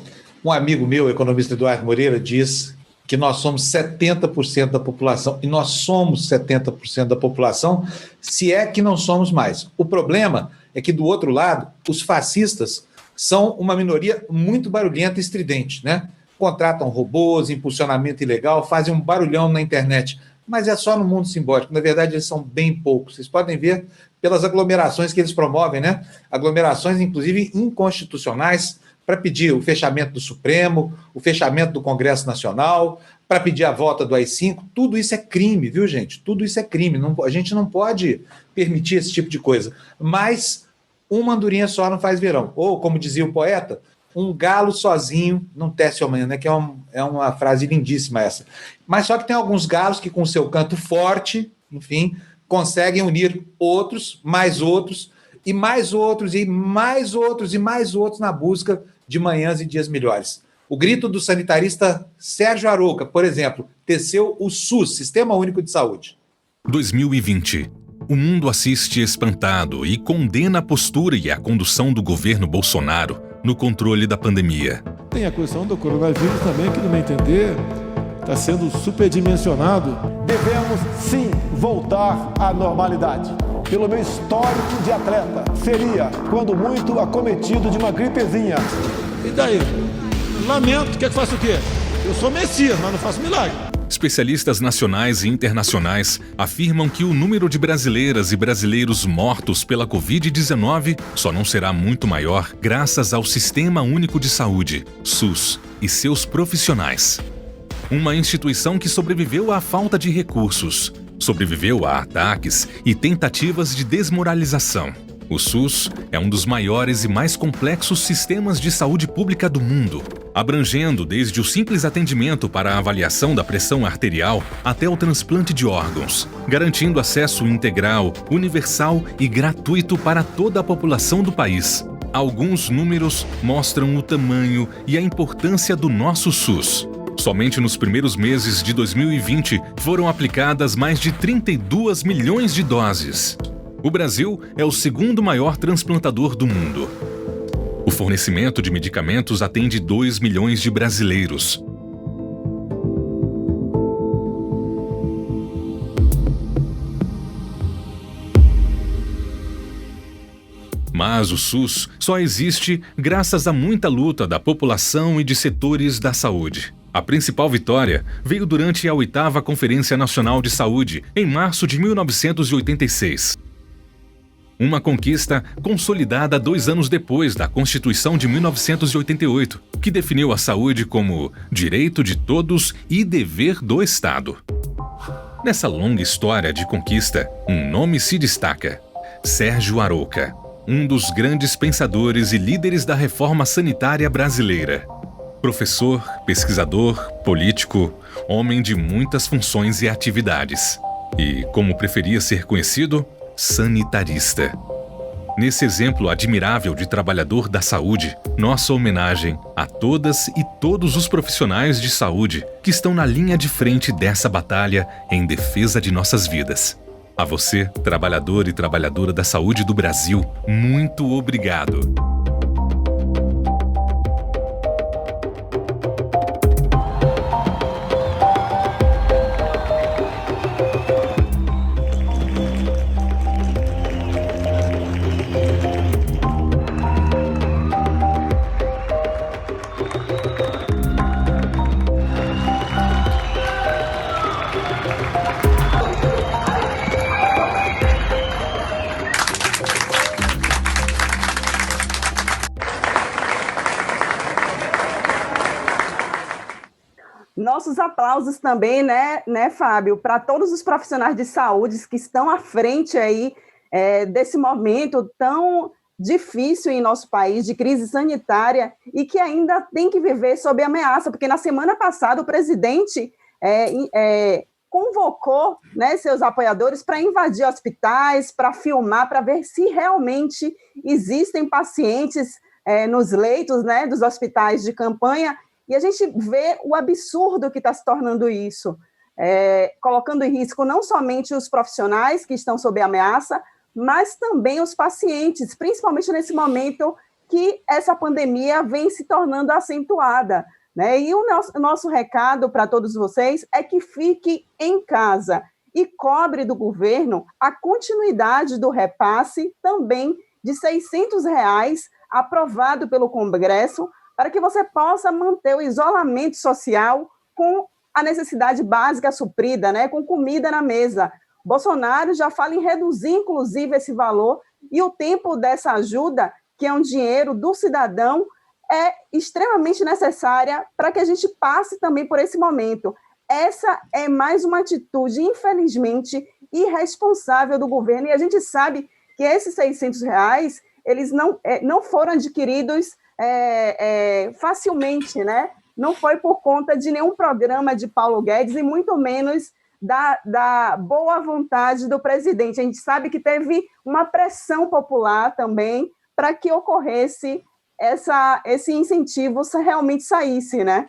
um amigo meu, o economista Eduardo Moreira, diz que nós somos 70% da população, e nós somos 70% da população, se é que não somos mais. O problema é que, do outro lado, os fascistas são uma minoria muito barulhenta e estridente, né? Contratam robôs, impulsionamento ilegal, fazem um barulhão na internet, mas é só no mundo simbólico. Na verdade, eles são bem poucos. Vocês podem ver pelas aglomerações que eles promovem, né? Aglomerações, inclusive, inconstitucionais, para pedir o fechamento do Supremo, o fechamento do Congresso Nacional, para pedir a volta do AI-5. Tudo isso é crime, viu, gente? Tudo isso é crime. Não, a gente não pode permitir esse tipo de coisa. Mas uma andorinha só não faz verão. Ou, como dizia o poeta, um galo sozinho não tece amanhã, né? Que é uma frase lindíssima essa. Mas só que tem alguns galos que, com o seu canto forte, enfim, conseguem unir outros, e mais outros, e mais outros, e mais outros na busca de manhãs e dias melhores. O grito do sanitarista Sérgio Arouca, por exemplo, teceu o SUS, Sistema Único de Saúde. 2020. O mundo assiste espantado e condena a postura e a condução do governo Bolsonaro no controle da pandemia. Tem a questão do coronavírus também, que, no meu entender, está sendo superdimensionado. Devemos, sim, voltar à normalidade. Pelo meu histórico de atleta, seria, quando muito, acometido de uma gripezinha. E daí? Lamento, quer que faça o quê? Eu sou Messias, mas não faço milagre. Especialistas nacionais e internacionais afirmam que o número de brasileiras e brasileiros mortos pela Covid-19 só não será muito maior graças ao Sistema Único de Saúde, SUS, e seus profissionais. Uma instituição que sobreviveu à falta de recursos, sobreviveu a ataques e tentativas de desmoralização. O SUS é um dos maiores e mais complexos sistemas de saúde pública do mundo, abrangendo desde o simples atendimento para a avaliação da pressão arterial até o transplante de órgãos, garantindo acesso integral, universal e gratuito para toda a população do país. Alguns números mostram o tamanho e a importância do nosso SUS. Somente nos primeiros meses de 2020 foram aplicadas mais de 32 milhões de doses. O Brasil é o segundo maior transplantador do mundo. O fornecimento de medicamentos atende 2 milhões de brasileiros. Mas o SUS só existe graças a muita luta da população e de setores da saúde. A principal vitória veio durante a 8ª Conferência Nacional de Saúde, em março de 1986. Uma conquista consolidada 2 anos depois da Constituição de 1988, que definiu a saúde como direito de todos e dever do Estado. Nessa longa história de conquista, um nome se destaca: Sérgio Arouca, um dos grandes pensadores e líderes da reforma sanitária brasileira. Professor, pesquisador, político, homem de muitas funções e atividades. E, como preferia ser conhecido, sanitarista. Nesse exemplo admirável de trabalhador da saúde, nossa homenagem a todas e todos os profissionais de saúde que estão na linha de frente dessa batalha em defesa de nossas vidas. A você, trabalhador e trabalhadora da saúde do Brasil, muito obrigado. Nossos aplausos também, né, Fábio, para todos os profissionais de saúde que estão à frente aí desse momento tão difícil em nosso país, de crise sanitária, e que ainda tem que viver sob ameaça, porque na semana passada o presidente convocou, né, seus apoiadores para invadir hospitais, para filmar, para ver se realmente existem pacientes nos leitos, né, dos hospitais de campanha. E a gente vê o absurdo que está se tornando isso, colocando em risco não somente os profissionais que estão sob ameaça, mas também os pacientes, principalmente nesse momento que essa pandemia vem se tornando acentuada, né? E o nosso recado para todos vocês é que fique em casa e cobre do governo a continuidade do repasse também de R$ 600 aprovado pelo Congresso, para que você possa manter o isolamento social com a necessidade básica suprida, né, com comida na mesa. Bolsonaro já fala em reduzir, inclusive, esse valor, e o tempo dessa ajuda, que é um dinheiro do cidadão, é extremamente necessária para que a gente passe também por esse momento. Essa é mais uma atitude, infelizmente, irresponsável do governo, e a gente sabe que esses R$ 600, eles não foram adquiridos facilmente, né? Não foi por conta de nenhum programa de Paulo Guedes e muito menos da boa vontade do presidente. A gente sabe que teve uma pressão popular também para que ocorresse esse incentivo realmente saísse, né?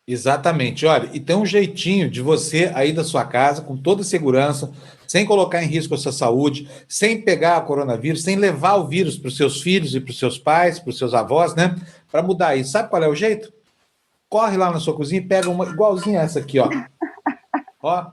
Exatamente. Olha, e tem um jeitinho de você aí da sua casa, com toda segurança, sem colocar em risco a sua saúde, sem pegar o coronavírus, sem levar o vírus para os seus filhos e para os seus pais, para os seus avós, né? Para mudar isso. Sabe qual é o jeito? Corre lá na sua cozinha e pega uma igualzinha a essa aqui, ó. Ó.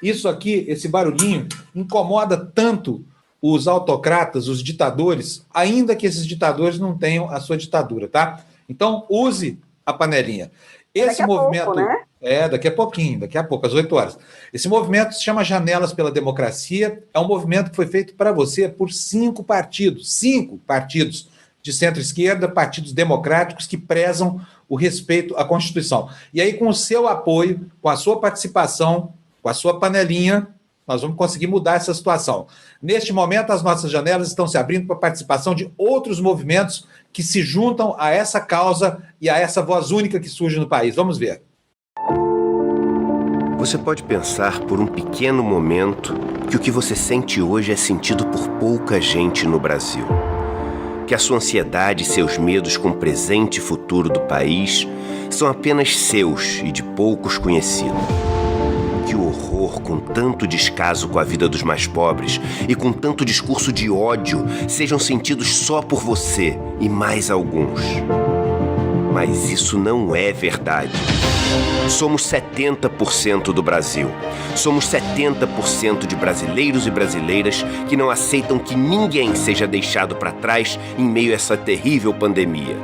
Isso aqui, esse barulhinho, incomoda tanto os autocratas, os ditadores, ainda que esses ditadores não tenham a sua ditadura, tá? Então, use a panelinha. Esse movimento... Pouco, né? Daqui a pouquinho, daqui a pouco, às 8 horas. Esse movimento se chama Janelas pela Democracia, é um movimento que foi feito para você por 5 partidos de centro-esquerda, partidos democráticos que prezam o respeito à Constituição. E aí, com o seu apoio, com a sua participação, com a sua panelinha, nós vamos conseguir mudar essa situação. Neste momento, as nossas janelas estão se abrindo para a participação de outros movimentos que se juntam a essa causa e a essa voz única que surge no país. Vamos ver. Você pode pensar por um pequeno momento que o que você sente hoje é sentido por pouca gente no Brasil. Que a sua ansiedade e seus medos com o presente e futuro do país são apenas seus e de poucos conhecidos. Que o horror com tanto descaso com a vida dos mais pobres e com tanto discurso de ódio sejam sentidos só por você e mais alguns. Mas isso não é verdade. Somos 70% do Brasil. Somos 70% de brasileiros e brasileiras que não aceitam que ninguém seja deixado para trás em meio a essa terrível pandemia.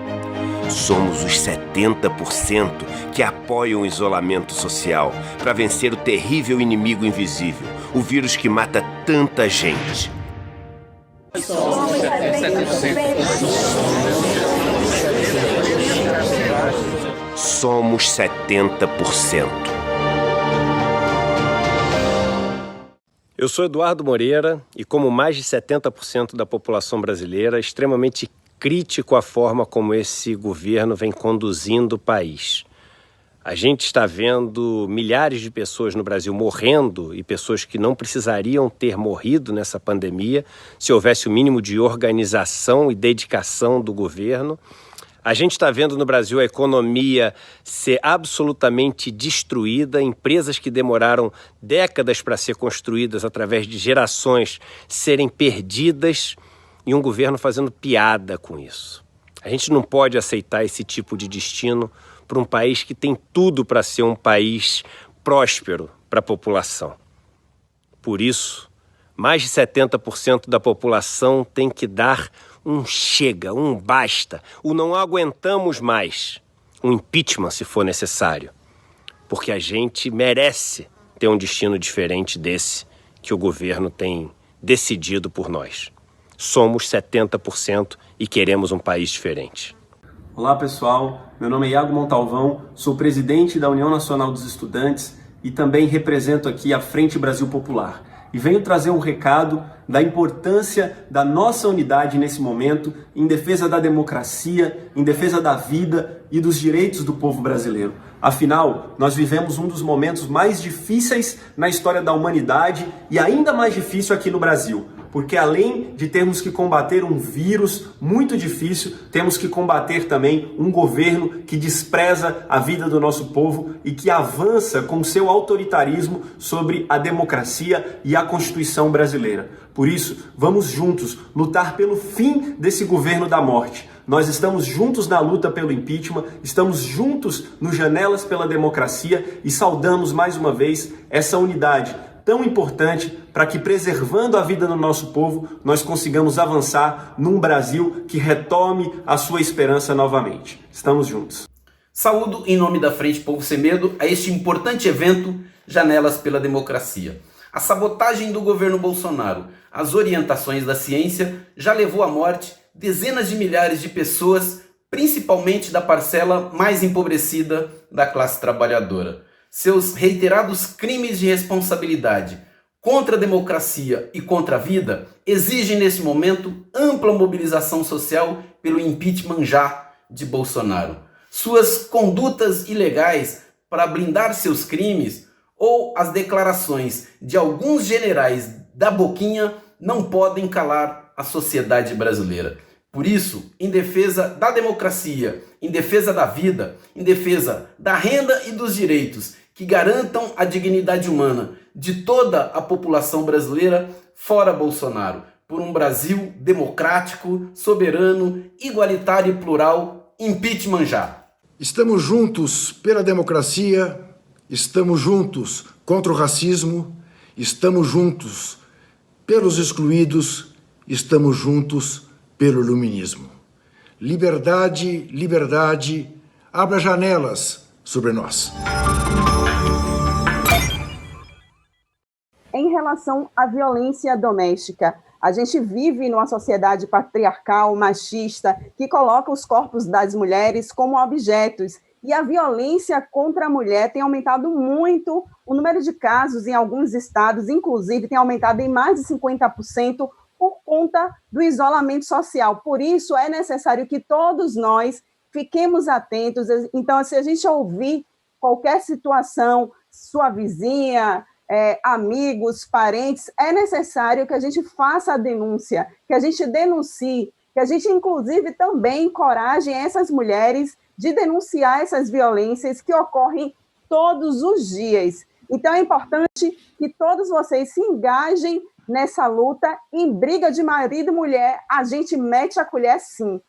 Somos os 70% que apoiam o isolamento social para vencer o terrível inimigo invisível, o vírus que mata tanta gente. Somos 70%. Somos 70%. Eu sou Eduardo Moreira e, como mais de 70% da população brasileira, extremamente crítico à forma como esse governo vem conduzindo o país. A gente está vendo milhares de pessoas no Brasil morrendo e pessoas que não precisariam ter morrido nessa pandemia se houvesse o mínimo de organização e dedicação do governo. A gente está vendo no Brasil a economia ser absolutamente destruída, empresas que demoraram décadas para ser construídas através de gerações serem perdidas e um governo fazendo piada com isso. A gente não pode aceitar esse tipo de destino para um país que tem tudo para ser um país próspero para a população. Por isso, mais de 70% da população tem que dar um chega, um basta, o não aguentamos mais, um impeachment se for necessário, porque a gente merece ter um destino diferente desse que o governo tem decidido por nós. Somos 70% e queremos um país diferente. Olá pessoal, meu nome é Iago Montalvão, sou presidente da União Nacional dos Estudantes e também represento aqui a Frente Brasil Popular. E venho trazer um recado da importância da nossa unidade nesse momento em defesa da democracia, em defesa da vida e dos direitos do povo brasileiro. Afinal, nós vivemos um dos momentos mais difíceis na história da humanidade e ainda mais difícil aqui no Brasil. Porque além de termos que combater um vírus muito difícil, temos que combater também um governo que despreza a vida do nosso povo e que avança com seu autoritarismo sobre a democracia e a Constituição brasileira. Por isso, vamos juntos lutar pelo fim desse governo da morte. Nós estamos juntos na luta pelo impeachment, estamos juntos no Janelas pela Democracia e saudamos mais uma vez essa unidade tão importante para que, preservando a vida do nosso povo, nós consigamos avançar num Brasil que retome a sua esperança novamente. Estamos juntos. Saúdo em nome da Frente Povo Sem Medo a este importante evento Janelas pela Democracia. A sabotagem do governo Bolsonaro, as orientações da ciência, já levou à morte dezenas de milhares de pessoas, principalmente da parcela mais empobrecida da classe trabalhadora. Seus reiterados crimes de responsabilidade contra a democracia e contra a vida exigem nesse momento ampla mobilização social pelo impeachment já de Bolsonaro. Suas condutas ilegais para blindar seus crimes ou as declarações de alguns generais da boquinha não podem calar a sociedade brasileira. Por isso, em defesa da democracia, em defesa da vida, em defesa da renda e dos direitos que garantam a dignidade humana de toda a população brasileira, fora Bolsonaro, por um Brasil democrático, soberano, igualitário e plural, impeachment já. Estamos juntos pela democracia, estamos juntos contra o racismo, estamos juntos pelos excluídos, estamos juntos pelo iluminismo. Liberdade, liberdade, abra janelas sobre nós. Em relação à violência doméstica, a gente vive numa sociedade patriarcal, machista, que coloca os corpos das mulheres como objetos. E a violência contra a mulher tem aumentado muito. O número de casos em alguns estados, inclusive, tem aumentado em mais de 50% por conta do isolamento social. Por isso, é necessário que todos nós fiquemos atentos. Então, se a gente ouvir qualquer situação, sua vizinha, amigos, parentes, é necessário que a gente faça a denúncia, que a gente denuncie, que a gente, inclusive, também encoraje essas mulheres de denunciar essas violências que ocorrem todos os dias. Então, é importante que todos vocês se engajem nessa luta. Em briga de marido e mulher, a gente mete a colher sim.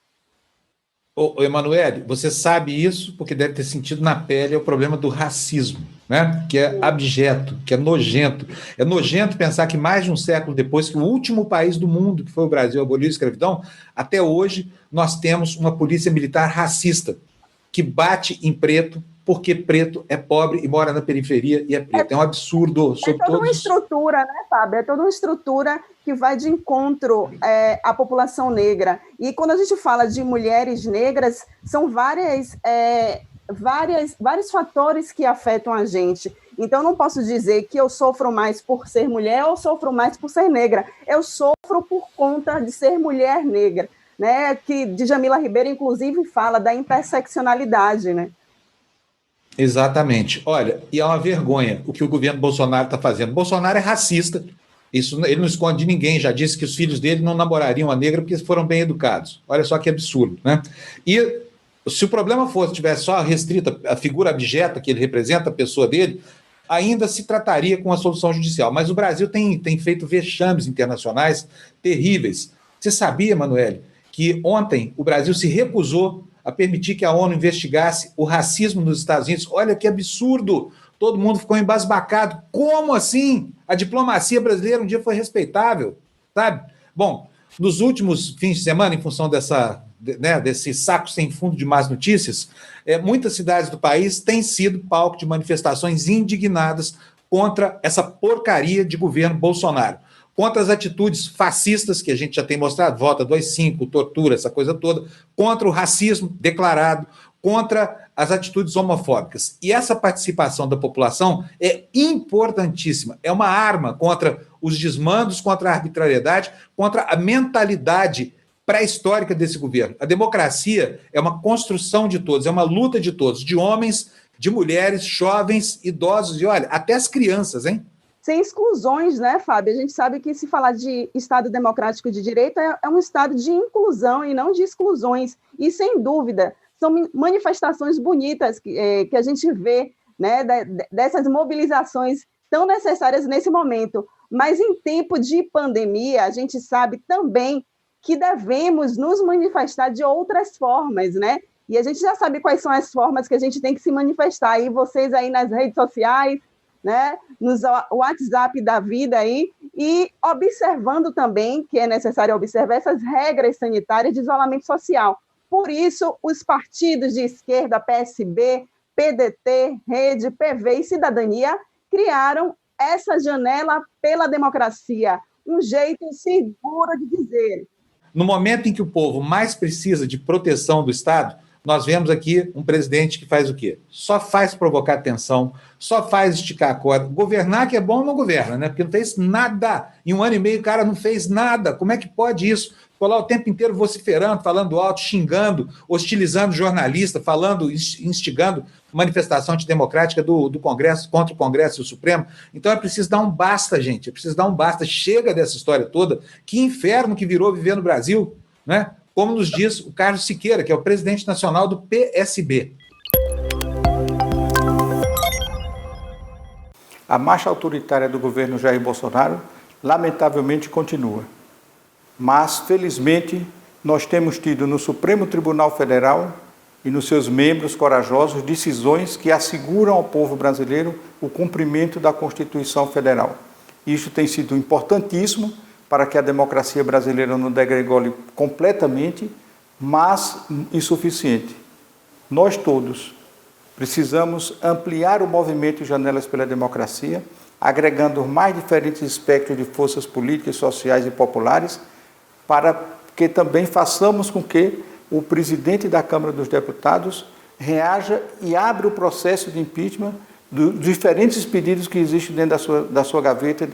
Ô, Emanuele, você sabe isso porque deve ter sentido na pele o problema do racismo, né? Que é abjeto, que é nojento. É nojento pensar que mais de um século depois que o último país do mundo, que foi o Brasil, aboliu a escravidão, até hoje nós temos uma polícia militar racista que bate em preto porque preto é pobre e mora na periferia e é preto. É um absurdo. É toda uma estrutura, né, Fábio? É toda uma estrutura que vai de encontro à população negra. E quando a gente fala de mulheres negras, são vários fatores que afetam a gente. Então, eu não posso dizer que eu sofro mais por ser mulher ou sofro mais por ser negra. Eu sofro por conta de ser mulher negra, né? Que Djamila Ribeiro, inclusive, fala da interseccionalidade, né? Exatamente. Olha, e é uma vergonha o que o governo Bolsonaro está fazendo. Bolsonaro é racista, isso ele não esconde de ninguém, já disse que os filhos dele não namorariam a negra porque foram bem educados. Olha só que absurdo, né? E se o problema tivesse só restrita a figura abjeta que ele representa, a pessoa dele, ainda se trataria com a solução judicial. Mas o Brasil tem feito vexames internacionais terríveis. Você sabia, Emanuele, que ontem o Brasil se recusou a permitir que a ONU investigasse o racismo nos Estados Unidos? Olha que absurdo! Todo mundo ficou embasbacado. Como assim? A diplomacia brasileira um dia foi respeitável, sabe? Bom, nos últimos fins de semana, em função desse saco sem fundo de más notícias, muitas cidades do país têm sido palco de manifestações indignadas contra essa porcaria de governo Bolsonaro, contra as atitudes fascistas que a gente já tem mostrado, volta do AI-5, tortura, essa coisa toda, contra o racismo declarado, contra as atitudes homofóbicas. E essa participação da população é importantíssima, é uma arma contra os desmandos, contra a arbitrariedade, contra a mentalidade pré-histórica desse governo. A democracia é uma construção de todos, é uma luta de todos, de homens, de mulheres, jovens, idosos e, olha, até as crianças, hein? Sem exclusões, né, Fábio? A gente sabe que se falar de Estado democrático de direito é um Estado de inclusão e não de exclusões. E, sem dúvida, são manifestações bonitas que a gente vê, né, dessas mobilizações tão necessárias nesse momento. Mas, em tempo de pandemia, a gente sabe também que devemos nos manifestar de outras formas, né? E a gente já sabe quais são as formas que a gente tem que se manifestar. E vocês aí nas redes sociais, né, nos WhatsApp da vida aí, e observando também que é necessário observar essas regras sanitárias de isolamento social. Por isso, os partidos de esquerda, PSB, PDT, Rede, PV e Cidadania criaram essa janela pela democracia, um jeito seguro de dizer. No momento em que o povo mais precisa de proteção do Estado, nós vemos aqui um presidente que faz o quê? Só faz provocar tensão, só faz esticar a corda. Governar que é bom não governa, né? Porque não fez nada. Em 1 ano e meio o cara não fez nada. Como é que pode isso? Ficou lá o tempo inteiro vociferando, falando alto, xingando, hostilizando jornalista, instigando manifestação antidemocrática do Congresso, contra o Congresso e o Supremo. Então é preciso dar um basta, gente. É preciso dar um basta. Chega dessa história toda. Que inferno que virou viver no Brasil, né? Como nos diz o Carlos Siqueira, que é o presidente nacional do PSB. A marcha autoritária do governo Jair Bolsonaro, lamentavelmente, continua. Mas, felizmente, nós temos tido no Supremo Tribunal Federal e nos seus membros corajosos decisões que asseguram ao povo brasileiro o cumprimento da Constituição Federal. Isso tem sido importantíssimo para que a democracia brasileira não degringole completamente, mas insuficiente. Nós todos precisamos ampliar o movimento Janelas pela Democracia, agregando os mais diferentes espectros de forças políticas, sociais e populares, para que também façamos com que o presidente da Câmara dos Deputados reaja e abra o processo de impeachment dos diferentes pedidos que existem dentro da sua gaveta,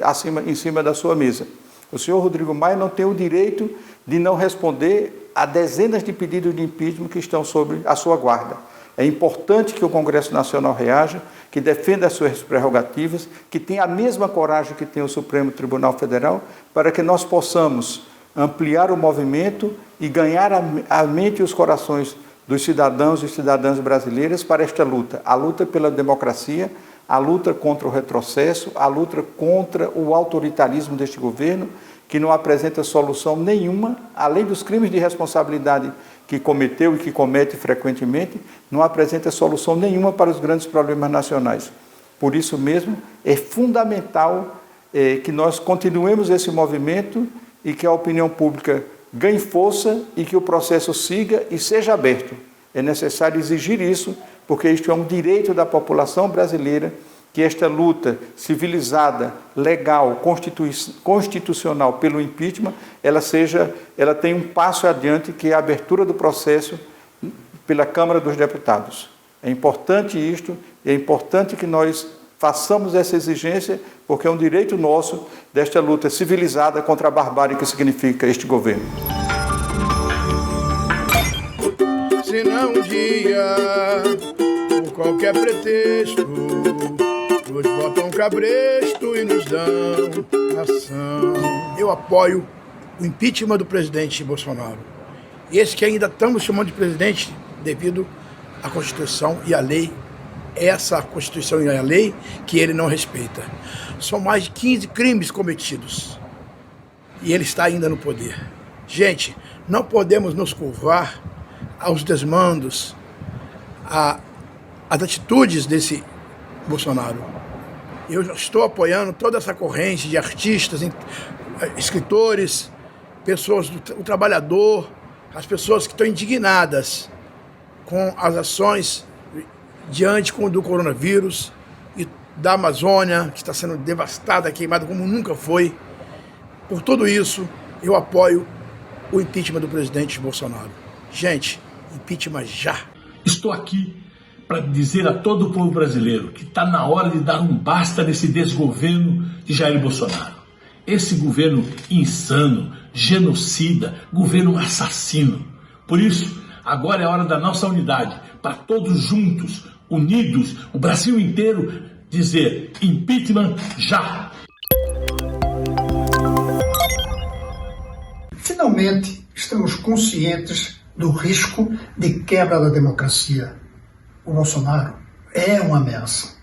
em cima da sua mesa. O senhor Rodrigo Maia não tem o direito de não responder a dezenas de pedidos de impeachment que estão sob a sua guarda. É importante que o Congresso Nacional reaja, que defenda as suas prerrogativas, que tenha a mesma coragem que tem o Supremo Tribunal Federal, para que nós possamos ampliar o movimento e ganhar a mente e os corações dos cidadãos e cidadãs brasileiras para esta luta. A luta pela democracia, a luta contra o retrocesso, a luta contra o autoritarismo deste governo, que não apresenta solução nenhuma, além dos crimes de responsabilidade que cometeu e que comete frequentemente, não apresenta solução nenhuma para os grandes problemas nacionais. Por isso mesmo, é fundamental que nós continuemos esse movimento e que a opinião pública ganhe força e que o processo siga e seja aberto. É necessário exigir isso, porque isto é um direito da população brasileira, que esta luta civilizada, legal, constitucional pelo impeachment, ela tem um passo adiante, que é a abertura do processo pela Câmara dos Deputados. É importante isto, é importante que nós façamos essa exigência, porque é um direito nosso desta luta civilizada contra a barbárie que significa este governo. Se não um dia, por qualquer pretexto, nos botam cabresto e nos dão ação. Eu apoio o impeachment do presidente Bolsonaro. E esse que ainda estamos chamando de presidente devido à Constituição e à lei, essa Constituição e a lei que ele não respeita. São mais de 15 crimes cometidos e ele está ainda no poder. Gente, não podemos nos curvar aos desmandos, às atitudes desse Bolsonaro. Eu estou apoiando toda essa corrente de artistas, escritores, pessoas do trabalhador, as pessoas que estão indignadas com as ações diante do coronavírus e da Amazônia, que está sendo devastada, queimada como nunca foi. Por tudo isso, eu apoio o impeachment do presidente Bolsonaro. Gente, impeachment já. Estou aqui para dizer a todo o povo brasileiro que está na hora de dar um basta nesse desgoverno de Jair Bolsonaro. Esse governo insano, genocida, governo assassino. Por isso, agora é a hora da nossa unidade, para todos juntos, unidos, o Brasil inteiro, dizer impeachment já! Finalmente, estamos conscientes do risco de quebra da democracia. O Bolsonaro é uma ameaça.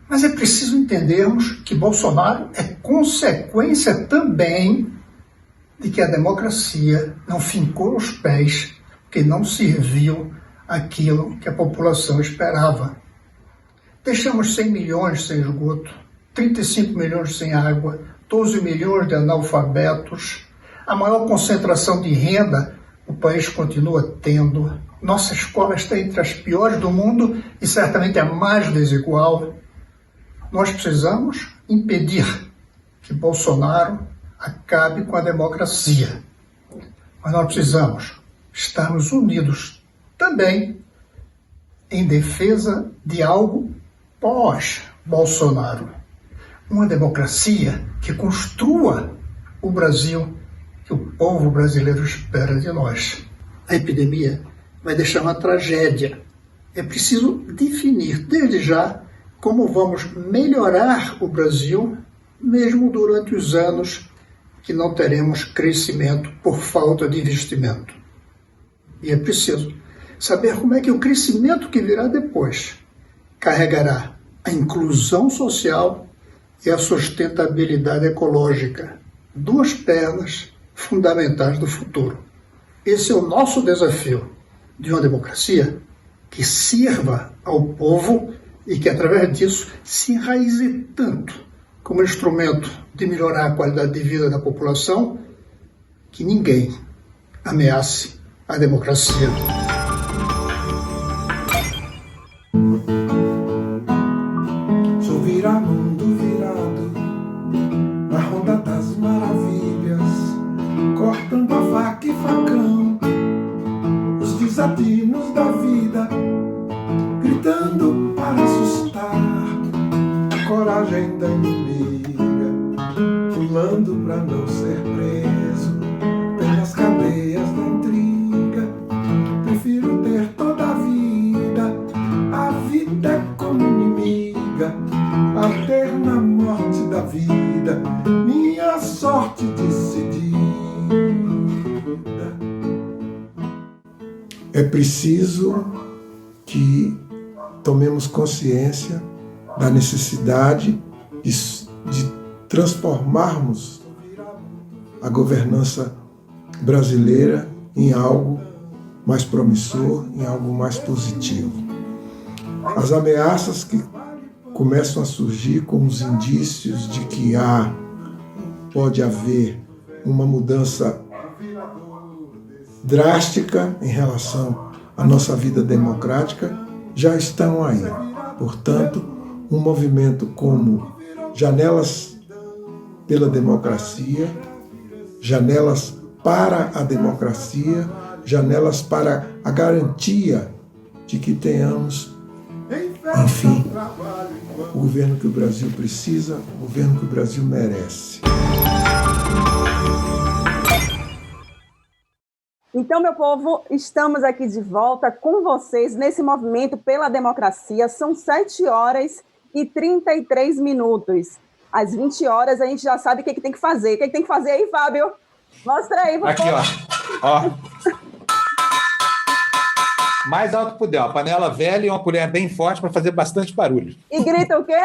Mas é preciso entendermos que Bolsonaro é consequência também de que a democracia não fincou os pés, que não serviu aquilo que a população esperava. Deixamos 100 milhões sem esgoto, 35 milhões sem água, 12 milhões de analfabetos, a maior concentração de renda o país continua tendo. Nossa escola está entre as piores do mundo e certamente a mais desigual. Nós precisamos impedir que Bolsonaro acabe com a democracia. Mas nós precisamos estarmos unidos também em defesa de algo pós-Bolsonaro. Uma democracia que construa o Brasil que o povo brasileiro espera de nós. A epidemia vai deixar uma tragédia. É preciso definir desde já como vamos melhorar o Brasil, mesmo durante os anos que não teremos crescimento por falta de investimento. E é preciso saber como é que o crescimento que virá depois carregará a inclusão social e a sustentabilidade ecológica, duas pernas fundamentais do futuro. Esse é o nosso desafio de uma democracia que sirva ao povo e que, através disso, se enraize tanto como instrumento de melhorar a qualidade de vida da população, que ninguém ameace a democracia. Sou viramundo virado na ronda das maravilhas, cortando a faca e facão, os desatinos da vida, gritando para assustar a coragem da inimiga, pulando para não ser preso pelas cadeias da intriga. Prefiro ter toda a vida é como inimiga, a ter na morte da vida minha sorte decidida. É preciso que tomemos consciência da necessidade de transformarmos a governança brasileira em algo mais promissor, em algo mais positivo. As ameaças que começam a surgir com os indícios de que pode haver uma mudança drástica em relação à nossa vida democrática já estão aí. Portanto, um movimento como Janelas pela Democracia, Janelas para a Democracia, janelas para a garantia de que tenhamos, enfim, o governo que o Brasil precisa, o governo que o Brasil merece. Então, meu povo, estamos aqui de volta com vocês nesse movimento pela democracia. São 7h33. Às 20 horas a gente já sabe o que tem que fazer. O que tem que fazer aí, Fábio? Mostra aí, por favor. Aqui, ó. Mais alto que puder. Uma panela velha e uma colher bem forte para fazer bastante barulho. E grita o quê?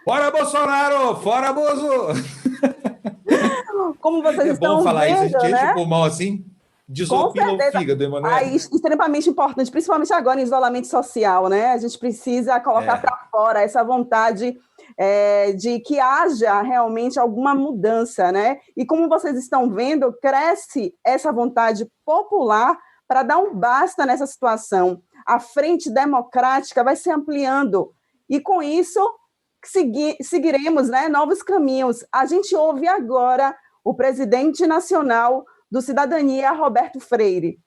Fora Bolsonaro! Fora Bozo! Como vocês estão vendo, falar isso, a gente enche né? o pulmão assim, desopila o fígado, Emanuel. Aí, extremamente importante, principalmente agora em isolamento social, né? A gente precisa colocar para fora essa vontade de que haja realmente alguma mudança, né? E como vocês estão vendo, cresce essa vontade popular para dar um basta nessa situação. A frente democrática vai se ampliando e, com isso, seguiremos, né, novos caminhos. A gente ouve agora o presidente nacional do Cidadania, Roberto Freire.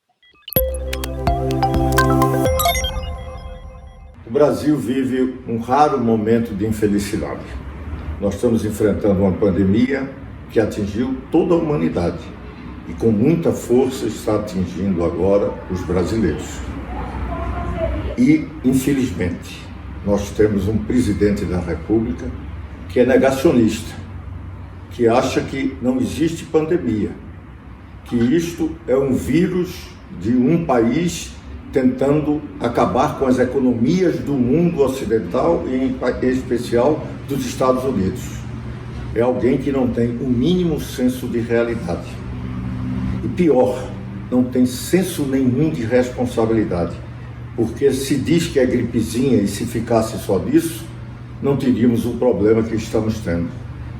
O Brasil vive um raro momento de infelicidade. Nós estamos enfrentando uma pandemia que atingiu toda a humanidade e com muita força está atingindo agora os brasileiros. E, infelizmente, nós temos um presidente da República que é negacionista, que acha que não existe pandemia, que isto é um vírus de um país tentando acabar com as economias do mundo ocidental e, em especial, dos Estados Unidos. É alguém que não tem o mínimo senso de realidade. E pior, não tem senso nenhum de responsabilidade, porque se diz que é gripezinha e se ficasse só disso, não teríamos o problema que estamos tendo.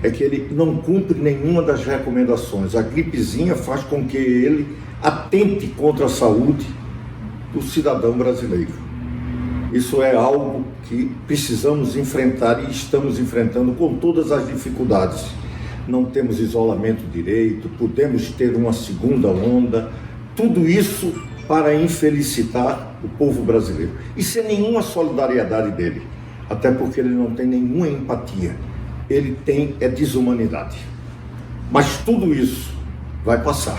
É que ele não cumpre nenhuma das recomendações. A gripezinha faz com que ele atente contra a saúde do cidadão brasileiro. Isso é algo que precisamos enfrentar e estamos enfrentando com todas as dificuldades. Não temos isolamento direito, podemos ter uma segunda onda, tudo isso para infelicitar o povo brasileiro. E sem nenhuma solidariedade dele, até porque ele não tem nenhuma empatia. Ele tem desumanidade. Mas tudo isso vai passar,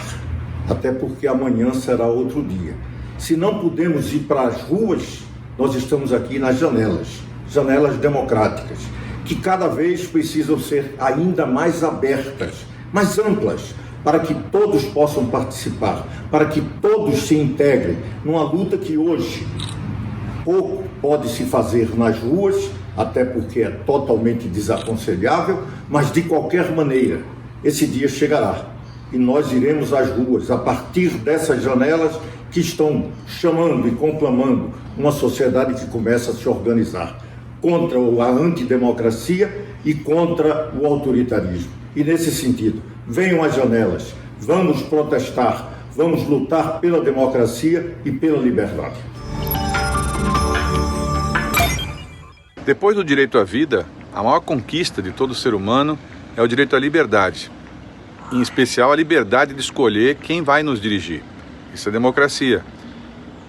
até porque amanhã será outro dia. Se não podemos ir para as ruas, nós estamos aqui nas janelas democráticas, que cada vez precisam ser ainda mais abertas, mais amplas, para que todos possam participar, para que todos se integrem numa luta que hoje pouco pode se fazer nas ruas, até porque é totalmente desaconselhável, mas de qualquer maneira, esse dia chegará e nós iremos às ruas a partir dessas janelas que estão chamando e conclamando uma sociedade que começa a se organizar contra a antidemocracia e contra o autoritarismo. E nesse sentido, venham às janelas, vamos protestar, vamos lutar pela democracia e pela liberdade. Depois do direito à vida, a maior conquista de todo ser humano é o direito à liberdade, em especial a liberdade de escolher quem vai nos dirigir. Isso é democracia.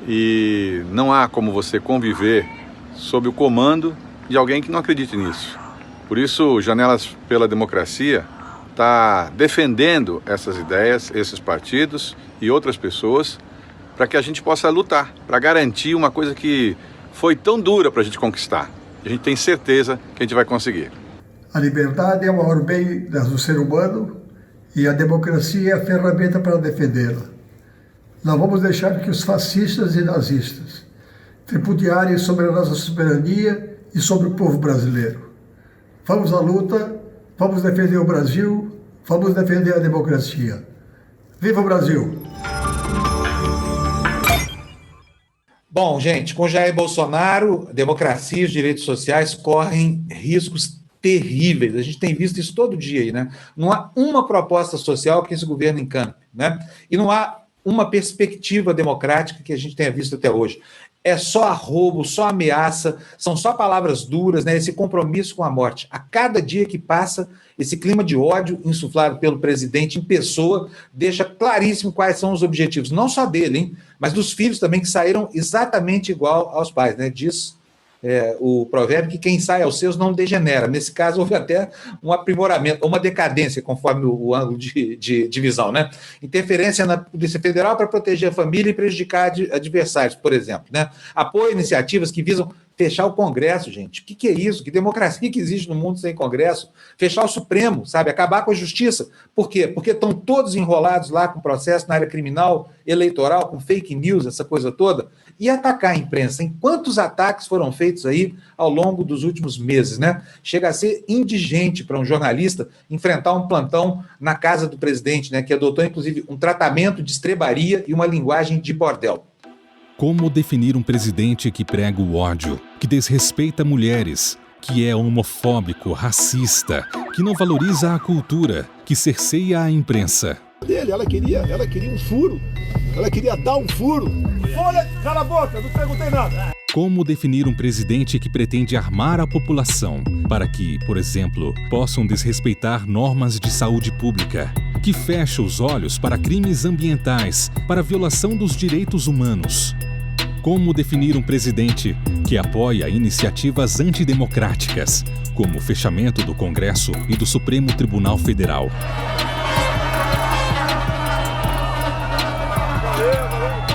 E não há como você conviver sob o comando de alguém que não acredite nisso. Por isso, Janelas pela Democracia está defendendo essas ideias, esses partidos e outras pessoas, para que a gente possa lutar, para garantir uma coisa que foi tão dura para a gente conquistar. A gente tem certeza que a gente vai conseguir. A liberdade é o maior bem do ser humano e a democracia é a ferramenta para defendê-la. Não vamos deixar que os fascistas e nazistas tripudiarem sobre a nossa soberania e sobre o povo brasileiro. Vamos à luta, vamos defender o Brasil, vamos defender a democracia. Viva o Brasil! Bom, gente, com Jair Bolsonaro, a democracia e os direitos sociais correm riscos terríveis. A gente tem visto isso todo dia aí, né? Não há uma proposta social que esse governo encampe, né? E não há uma perspectiva democrática que a gente tenha visto até hoje. É só arrobo, só ameaça, são só palavras duras, né? Esse compromisso com a morte. A cada dia que passa, esse clima de ódio insuflado pelo presidente em pessoa deixa claríssimo quais são os objetivos, não só dele, hein? Mas dos filhos também, que saíram exatamente igual aos pais, né? Diz o provérbio que quem sai aos seus não degenera. Nesse caso, houve até um aprimoramento, uma decadência, conforme o ângulo de visão, né? Interferência na Polícia Federal para proteger a família e prejudicar adversários, por exemplo, né? Apoio a iniciativas que visam fechar o Congresso, gente. O que é isso? Que democracia que existe no mundo sem Congresso? Fechar o Supremo, sabe? Acabar com a justiça. Por quê? Porque estão todos enrolados lá com processo na área criminal, eleitoral, com fake news, essa coisa toda. E atacar a imprensa. Em quantos ataques foram feitos aí ao longo dos últimos meses, né? Chega a ser indigente para um jornalista enfrentar um plantão na casa do presidente, né? Que adotou, inclusive, um tratamento de estrebaria e uma linguagem de bordel. Como definir um presidente que prega o ódio, que desrespeita mulheres, que é homofóbico, racista, que não valoriza a cultura, que cerceia a imprensa? Ela queria um furo. Ela queria dar um furo. Olha, cala a boca, não perguntei nada. Como definir um presidente que pretende armar a população para que, por exemplo, possam desrespeitar normas de saúde pública, que fecha os olhos para crimes ambientais, para violação dos direitos humanos? Como definir um presidente que apoia iniciativas antidemocráticas, como o fechamento do Congresso e do Supremo Tribunal Federal?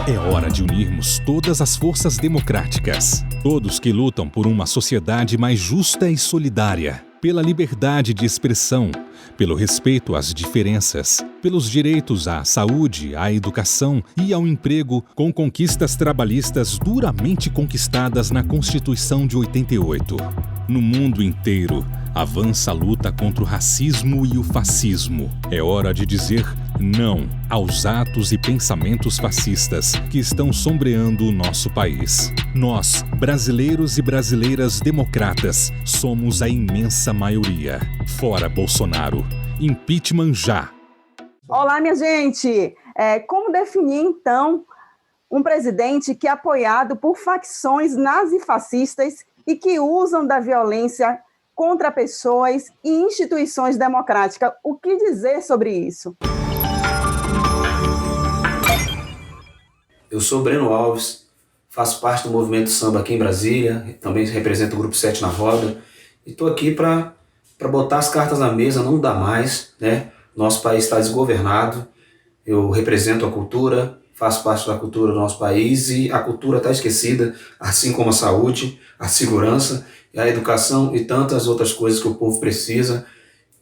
É hora de unirmos todas as forças democráticas, todos que lutam por uma sociedade mais justa e solidária, pela liberdade de expressão, pelo respeito às diferenças, pelos direitos à saúde, à educação e ao emprego, com conquistas trabalhistas duramente conquistadas na Constituição de 88. No mundo inteiro, avança a luta contra o racismo e o fascismo. É hora de dizer não aos atos e pensamentos fascistas que estão sombreando o nosso país. Nós, brasileiros e brasileiras democratas, somos a imensa maioria. Fora Bolsonaro. Impeachment já. Olá, minha gente. Como definir, então, um presidente que é apoiado por facções nazifascistas e que usam da violência contra pessoas e instituições democráticas? O que dizer sobre isso? Eu sou Breno Alves, faço parte do movimento samba aqui em Brasília, também represento o Grupo 7 na Roda, e estou aqui para botar as cartas na mesa, não dá mais, né? Nosso país está desgovernado, eu represento a cultura, faço parte da cultura do nosso país e a cultura está esquecida, assim como a saúde, a segurança, a educação e tantas outras coisas que o povo precisa,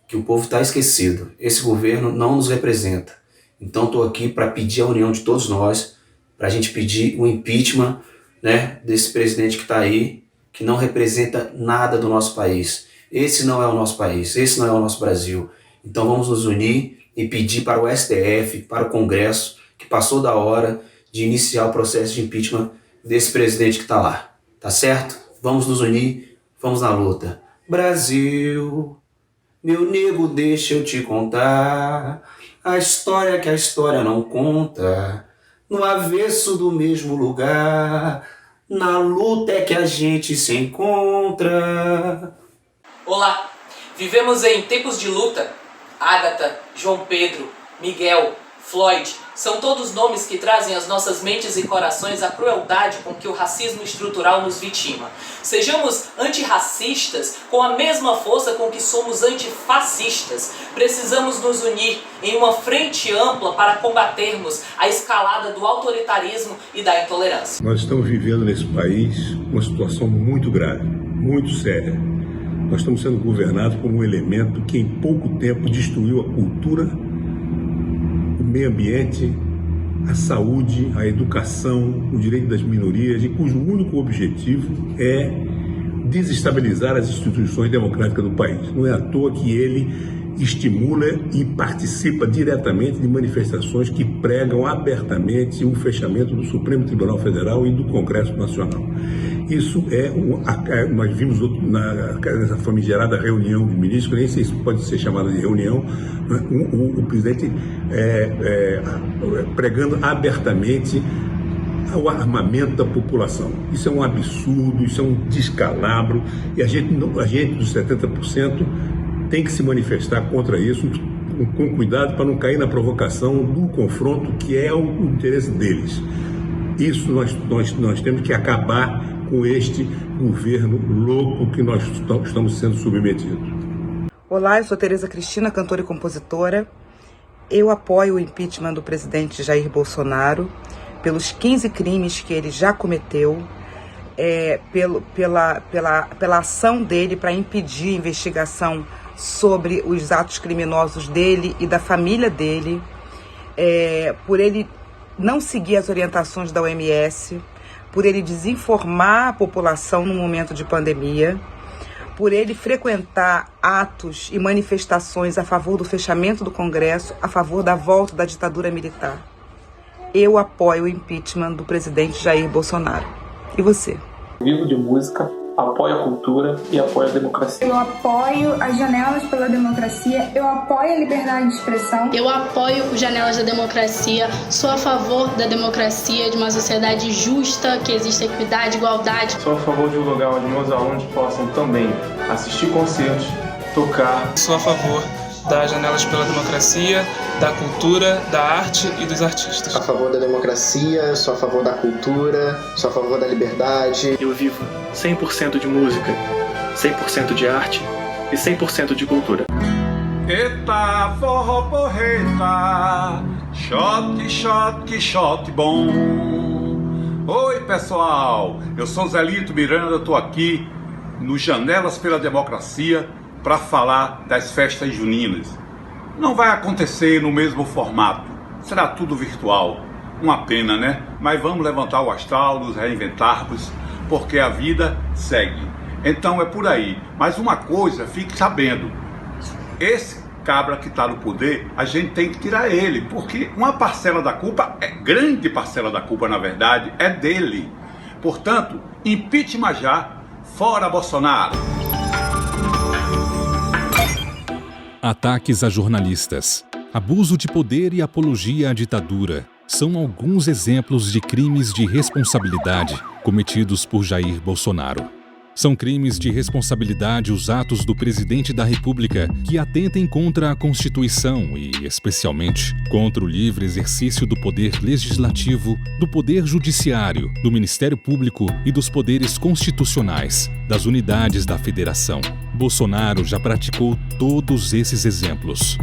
que o povo está esquecido. Esse governo não nos representa. Então estou aqui para pedir a união de todos nós, para a gente pedir o impeachment, né, desse presidente que está aí, que não representa nada do nosso país. Esse não é o nosso país, esse não é o nosso Brasil. Então vamos nos unir e pedir para o STF, para o Congresso, que passou da hora de iniciar o processo de impeachment desse presidente que está lá. Tá certo? Vamos nos unir, vamos na luta. Brasil, meu nego, deixa eu te contar a história que a história não conta. No avesso do mesmo lugar, na luta é que a gente se encontra. Olá, vivemos em tempos de luta. Ágata, João Pedro, Miguel, Floyd, são todos nomes que trazem às nossas mentes e corações a crueldade com que o racismo estrutural nos vitima. Sejamos antirracistas com a mesma força com que somos antifascistas. Precisamos nos unir em uma frente ampla para combatermos a escalada do autoritarismo e da intolerância. Nós estamos vivendo nesse país uma situação muito grave, muito séria. Nós estamos sendo governados por um elemento que em pouco tempo destruiu a cultura, o meio ambiente, a saúde, a educação, o direito das minorias, e cujo único objetivo é desestabilizar as instituições democráticas do país. Não é à toa que ele estimula e participa diretamente de manifestações que pregam abertamente o fechamento do Supremo Tribunal Federal e do Congresso Nacional. Isso nós vimos nessa famigerada reunião de ministros, nem sei se pode ser chamada de reunião, o presidente pregando abertamente o armamento da população. Isso é um absurdo, isso é um descalabro, e a gente dos 70%, tem que se manifestar contra isso com cuidado para não cair na provocação do confronto que é o interesse deles. Isso nós temos que acabar com este governo louco que nós estamos sendo submetidos. Olá, eu sou Tereza Cristina, cantora e compositora. Eu apoio o impeachment do presidente Jair Bolsonaro pelos 15 crimes que ele já cometeu, pela ação dele para impedir a investigação sobre os atos criminosos dele e da família dele, por ele não seguir as orientações da OMS, por ele desinformar a população no momento de pandemia, por ele frequentar atos e manifestações a favor do fechamento do Congresso, a favor da volta da ditadura militar. Eu apoio o impeachment do presidente Jair Bolsonaro. E você? Vivo de música, apoio a cultura e apoio a democracia. Eu apoio as Janelas pela Democracia, eu apoio a liberdade de expressão. Eu apoio o Janelas da Democracia, sou a favor da democracia, de uma sociedade justa, que exista equidade, igualdade. Sou a favor de um lugar onde meus alunos possam também assistir concertos, tocar. Sou a favor das Janelas pela Democracia, da cultura, da arte e dos artistas. A favor da democracia, sou a favor da cultura, sou a favor da liberdade. Eu vivo 100% de música, 100% de arte e 100% de cultura. Eita, forró porreta, shot bom. Oi pessoal, eu sou Zelito Miranda, estou aqui no Janelas pela Democracia para falar das festas juninas. Não vai acontecer no mesmo formato, será tudo virtual. Uma pena, né? Mas vamos levantar o astral, nos reinventarmos, porque a vida segue. Então é por aí. Mas uma coisa, fique sabendo, esse cabra que está no poder, a gente tem que tirar ele, porque uma parcela da culpa, grande parcela da culpa na verdade, é dele. Portanto, impeachment já, fora Bolsonaro. Ataques a jornalistas, abuso de poder e apologia à ditadura são alguns exemplos de crimes de responsabilidade cometidos por Jair Bolsonaro. São crimes de responsabilidade os atos do presidente da República que atentem contra a Constituição e, especialmente, contra o livre exercício do poder legislativo, do poder judiciário, do Ministério Público e dos poderes constitucionais, das unidades da Federação. Bolsonaro já praticou todos esses exemplos.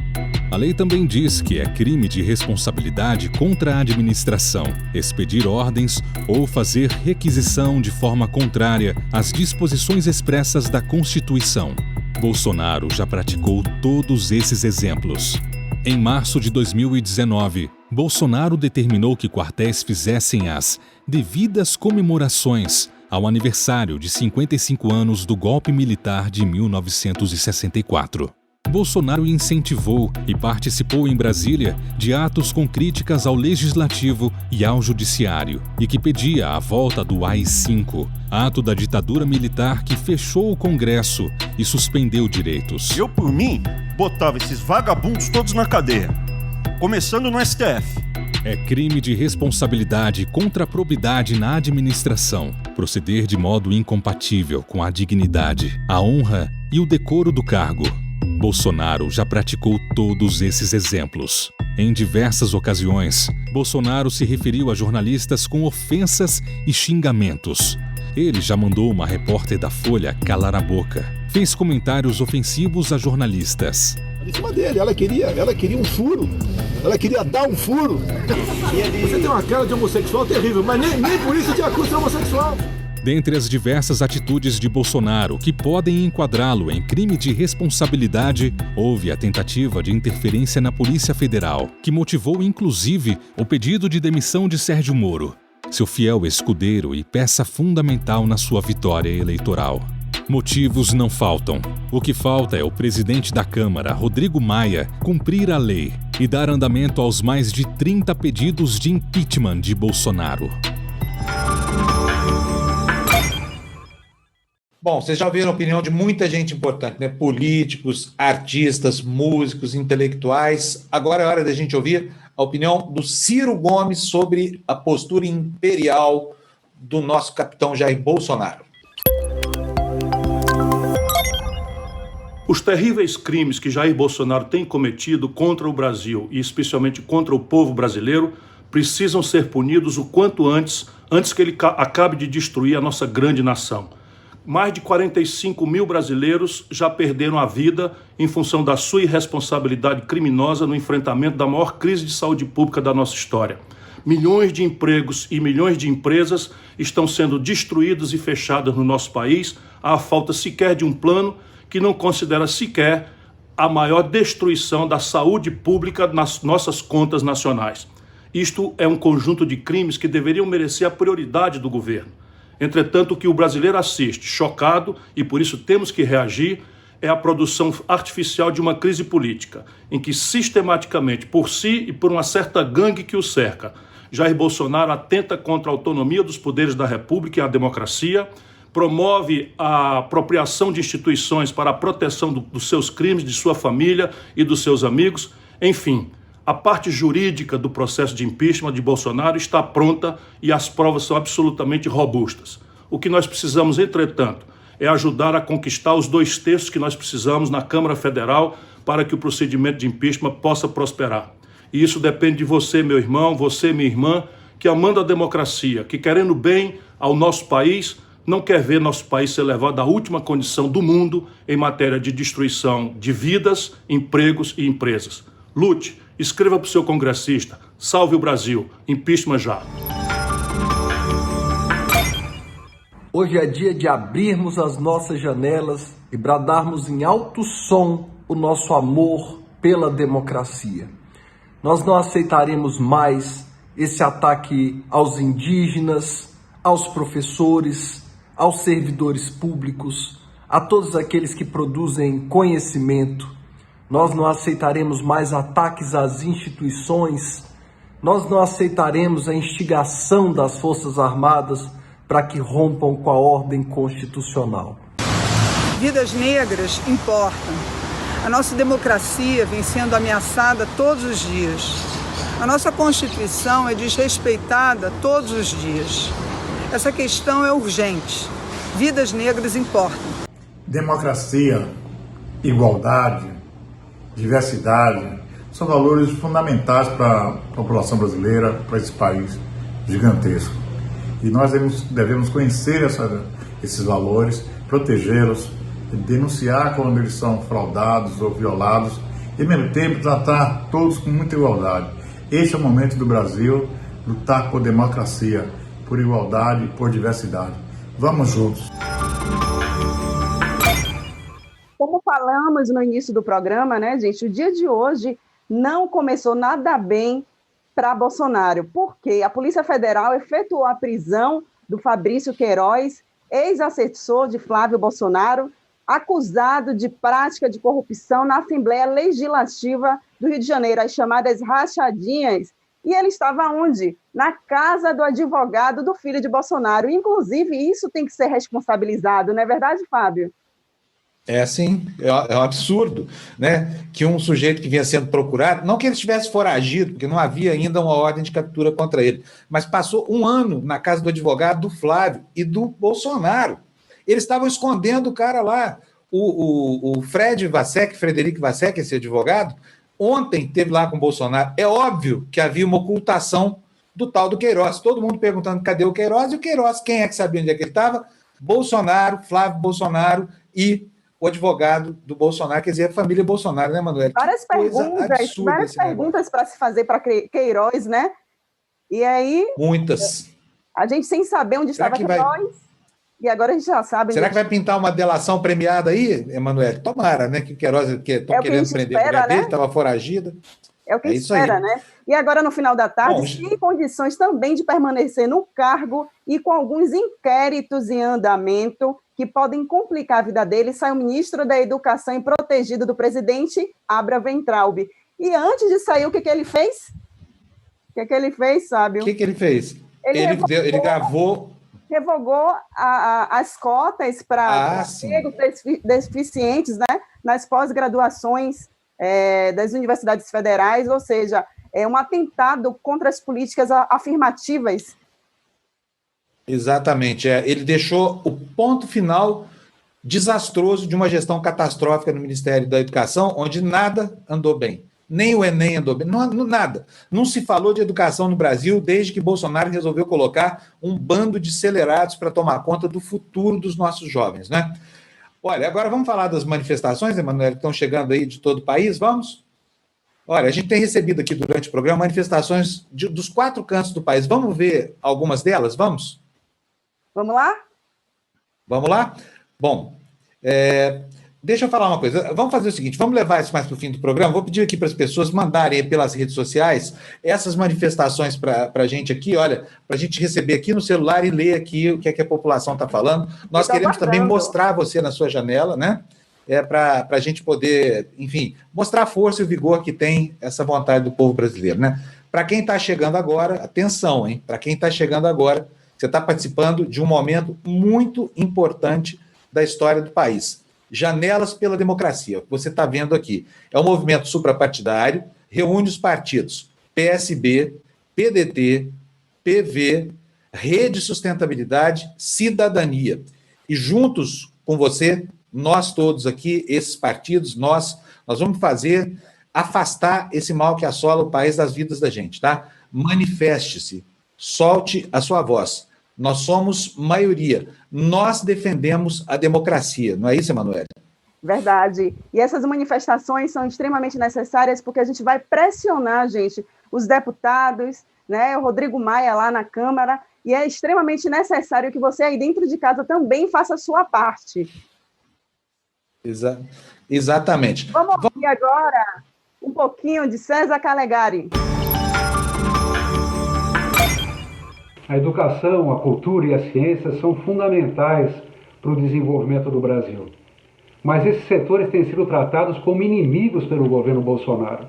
A lei também diz que é crime de responsabilidade contra a administração expedir ordens ou fazer requisição de forma contrária às disposições expressas da Constituição. Bolsonaro já praticou todos esses exemplos. Em março de 2019, Bolsonaro determinou que quartéis fizessem as devidas comemorações ao aniversário de 55 anos do golpe militar de 1964. Bolsonaro incentivou e participou em Brasília de atos com críticas ao Legislativo e ao Judiciário e que pedia a volta do AI-5, ato da ditadura militar que fechou o Congresso e suspendeu direitos. Eu, por mim, botava esses vagabundos todos na cadeia, começando no STF. É crime de responsabilidade contra a probidade na administração, proceder de modo incompatível com a dignidade, a honra e o decoro do cargo. Bolsonaro já praticou todos esses exemplos. Em diversas ocasiões, Bolsonaro se referiu a jornalistas com ofensas e xingamentos. Ele já mandou uma repórter da Folha calar a boca. Fez comentários ofensivos a jornalistas. Em cima dele, ela queria um furo. Ela queria dar um furo. Você tem uma cara de homossexual terrível, mas nem por isso te acusa de homossexual. Dentre as diversas atitudes de Bolsonaro que podem enquadrá-lo em crime de responsabilidade, houve a tentativa de interferência na Polícia Federal, que motivou inclusive o pedido de demissão de Sérgio Moro, seu fiel escudeiro e peça fundamental na sua vitória eleitoral. Motivos não faltam. O que falta é o presidente da Câmara, Rodrigo Maia, cumprir a lei e dar andamento aos mais de 30 pedidos de impeachment de Bolsonaro. Bom, vocês já ouviram a opinião de muita gente importante, né? Políticos, artistas, músicos, intelectuais. Agora é hora da gente ouvir a opinião do Ciro Gomes sobre a postura imperial do nosso capitão Jair Bolsonaro. Os terríveis crimes que Jair Bolsonaro tem cometido contra o Brasil e especialmente contra o povo brasileiro precisam ser punidos o quanto antes que ele acabe de destruir a nossa grande nação. Mais de 45 mil brasileiros já perderam a vida em função da sua irresponsabilidade criminosa no enfrentamento da maior crise de saúde pública da nossa história. Milhões de empregos e milhões de empresas estão sendo destruídas e fechadas no nosso país, à falta sequer de um plano que não considera sequer a maior destruição da saúde pública nas nossas contas nacionais. Isto é um conjunto de crimes que deveriam merecer a prioridade do governo. Entretanto, o que o brasileiro assiste, chocado, e por isso temos que reagir, é a produção artificial de uma crise política, em que sistematicamente, por si e por uma certa gangue que o cerca, Jair Bolsonaro atenta contra a autonomia dos poderes da República e a democracia, promove a apropriação de instituições para a proteção dos seus crimes, de sua família e dos seus amigos. Enfim, a parte jurídica do processo de impeachment de Bolsonaro está pronta e as provas são absolutamente robustas. O que nós precisamos, entretanto, é ajudar a conquistar os 2 terços que nós precisamos na Câmara Federal para que o procedimento de impeachment possa prosperar. E isso depende de você, meu irmão, você, minha irmã, que amando a democracia, que querendo bem ao nosso país, não quer ver nosso país ser levado à última condição do mundo em matéria de destruição de vidas, empregos e empresas. Lute, escreva para o seu congressista, salve o Brasil, impeachment já. Hoje é dia de abrirmos as nossas janelas e bradarmos em alto som o nosso amor pela democracia. Nós não aceitaremos mais esse ataque aos indígenas, aos professores, aos servidores públicos, a todos aqueles que produzem conhecimento. Nós não aceitaremos mais ataques às instituições. Nós não aceitaremos a instigação das Forças Armadas para que rompam com a ordem constitucional. Vidas negras importam. A nossa democracia vem sendo ameaçada todos os dias. A nossa Constituição é desrespeitada todos os dias. Essa questão é urgente. Vidas negras importam. Democracia, igualdade, diversidade são valores fundamentais para a população brasileira, para esse país gigantesco. E nós devemos conhecer esses valores, protegê-los, denunciar quando eles são fraudados ou violados e, ao mesmo tempo, tratar todos com muita igualdade. Este é o momento do Brasil lutar por democracia, por igualdade e por diversidade. Vamos juntos. Como falamos no início do programa, né, gente, o dia de hoje não começou nada bem para Bolsonaro, porque a Polícia Federal efetuou a prisão do Fabrício Queiroz, ex-assessor de Flávio Bolsonaro, acusado de prática de corrupção na Assembleia Legislativa do Rio de Janeiro, as chamadas rachadinhas. E ele estava onde? Na casa do advogado do filho de Bolsonaro. Inclusive, isso tem que ser responsabilizado, não é verdade, Fábio? É sim, é um absurdo, né? Que um sujeito que vinha sendo procurado, não que ele estivesse foragido, porque não havia ainda uma ordem de captura contra ele, mas passou um ano na casa do advogado do Flávio e do Bolsonaro. Eles estavam escondendo o cara lá. O Frederico Vassec, esse advogado, ontem esteve lá com o Bolsonaro. É óbvio que havia uma ocultação do tal do Queiroz. Todo mundo perguntando cadê o Queiroz, e o Queiroz, quem é que sabia onde é que ele estava? Bolsonaro, Flávio Bolsonaro e o advogado do Bolsonaro, quer dizer, a família Bolsonaro, né, Manuel? Várias perguntas para se fazer para Queiroz, né? E aí... Muitas. A gente sem saber onde estava Queiroz, e agora a gente já sabe... Será que vai pintar uma delação premiada aí, Emanuel? Tomara, né? Que o Queiroz, que estão querendo prender a mulher dele, estava foragida. É o que espera, né? E agora, no final da tarde, tem condições também de permanecer no cargo e com alguns inquéritos em andamento que podem complicar a vida dele, sai o ministro da Educação e protegido do presidente, Abra Weintraub. E antes de sair, o que ele fez? O que ele fez, Sábio? O que ele fez? Ele gravou... Revogou as cotas para deficientes, né, nas pós-graduações das universidades federais, ou seja, é um atentado contra as políticas afirmativas. Exatamente. Ele deixou o ponto final desastroso de uma gestão catastrófica no Ministério da Educação, onde nada andou bem. Nem o Enem andou bem, nada. Não se falou de educação no Brasil desde que Bolsonaro resolveu colocar um bando de acelerados para tomar conta do futuro dos nossos jovens, né? Olha, agora vamos falar das manifestações, Emanuel, que estão chegando aí de todo o país, vamos? Olha, a gente tem recebido aqui durante o programa manifestações dos 4 cantos do país. Vamos ver algumas delas, vamos? Vamos lá? Vamos lá? Bom, deixa eu falar uma coisa. Vamos fazer o seguinte, vamos levar isso mais para o fim do programa. Vou pedir aqui para as pessoas mandarem pelas redes sociais essas manifestações para a gente aqui, olha, para a gente receber aqui no celular e ler aqui o que é que a população está falando. Nós queremos também mostrar você na sua janela, né? Para a gente poder, enfim, mostrar a força e o vigor que tem essa vontade do povo brasileiro, né? Para quem está chegando agora, atenção, hein? Para quem está chegando agora, você está participando de um momento muito importante da história do país. Janelas pela Democracia, o que você está vendo aqui. É um movimento suprapartidário, reúne os partidos PSB, PDT, PV, Rede Sustentabilidade, Cidadania. E juntos com você, nós todos aqui, esses partidos, nós vamos fazer afastar esse mal que assola o país das vidas da gente, tá? Manifeste-se, solte a sua voz. Nós somos maioria. Nós defendemos a democracia. Não é isso, Emanuel? Verdade. E essas manifestações são extremamente necessárias porque a gente vai pressionar, gente, os deputados, né, o Rodrigo Maia lá na Câmara, e é extremamente necessário que você aí dentro de casa também faça a sua parte. Exatamente. Vamos ouvir agora um pouquinho de César Calegari. A educação, a cultura e a ciência são fundamentais para o desenvolvimento do Brasil. Mas esses setores têm sido tratados como inimigos pelo governo Bolsonaro.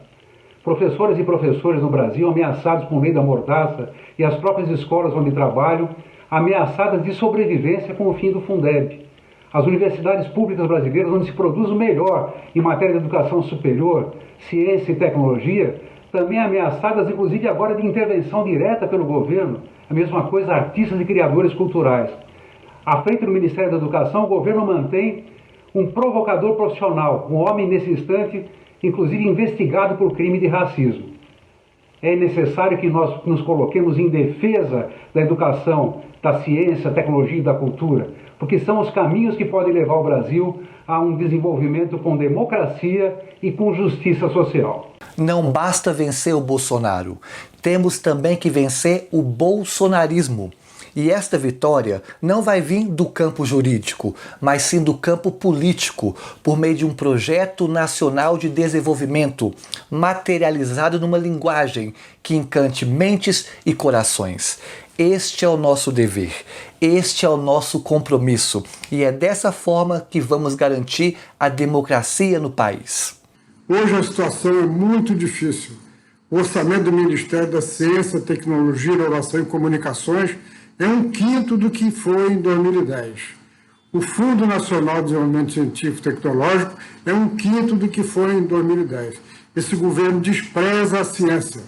Professores e professores no Brasil ameaçados com lei da mordaça e as próprias escolas onde trabalham ameaçadas de sobrevivência com o fim do Fundeb. As universidades públicas brasileiras, onde se produz o melhor em matéria de educação superior, ciência e tecnologia, também ameaçadas, inclusive agora, de intervenção direta pelo governo. A mesma coisa, artistas e criadores culturais. À frente do Ministério da Educação, o governo mantém um provocador profissional, um homem, nesse instante, inclusive investigado por crime de racismo. É necessário que nós nos coloquemos em defesa da educação, da ciência, tecnologia e da cultura, porque são os caminhos que podem levar o Brasil a um desenvolvimento com democracia e com justiça social. Não basta vencer o Bolsonaro, temos também que vencer o bolsonarismo. E esta vitória não vai vir do campo jurídico, mas sim do campo político, por meio de um projeto nacional de desenvolvimento, materializado numa linguagem que encante mentes e corações. Este é o nosso dever, este é o nosso compromisso, e é dessa forma que vamos garantir a democracia no país. Hoje a situação é muito difícil. O orçamento do Ministério da Ciência, Tecnologia, Inovação e Comunicações é 1/5 do que foi em 2010. O Fundo Nacional de Desenvolvimento Científico e Tecnológico é 1/5 do que foi em 2010. Esse governo despreza a ciência.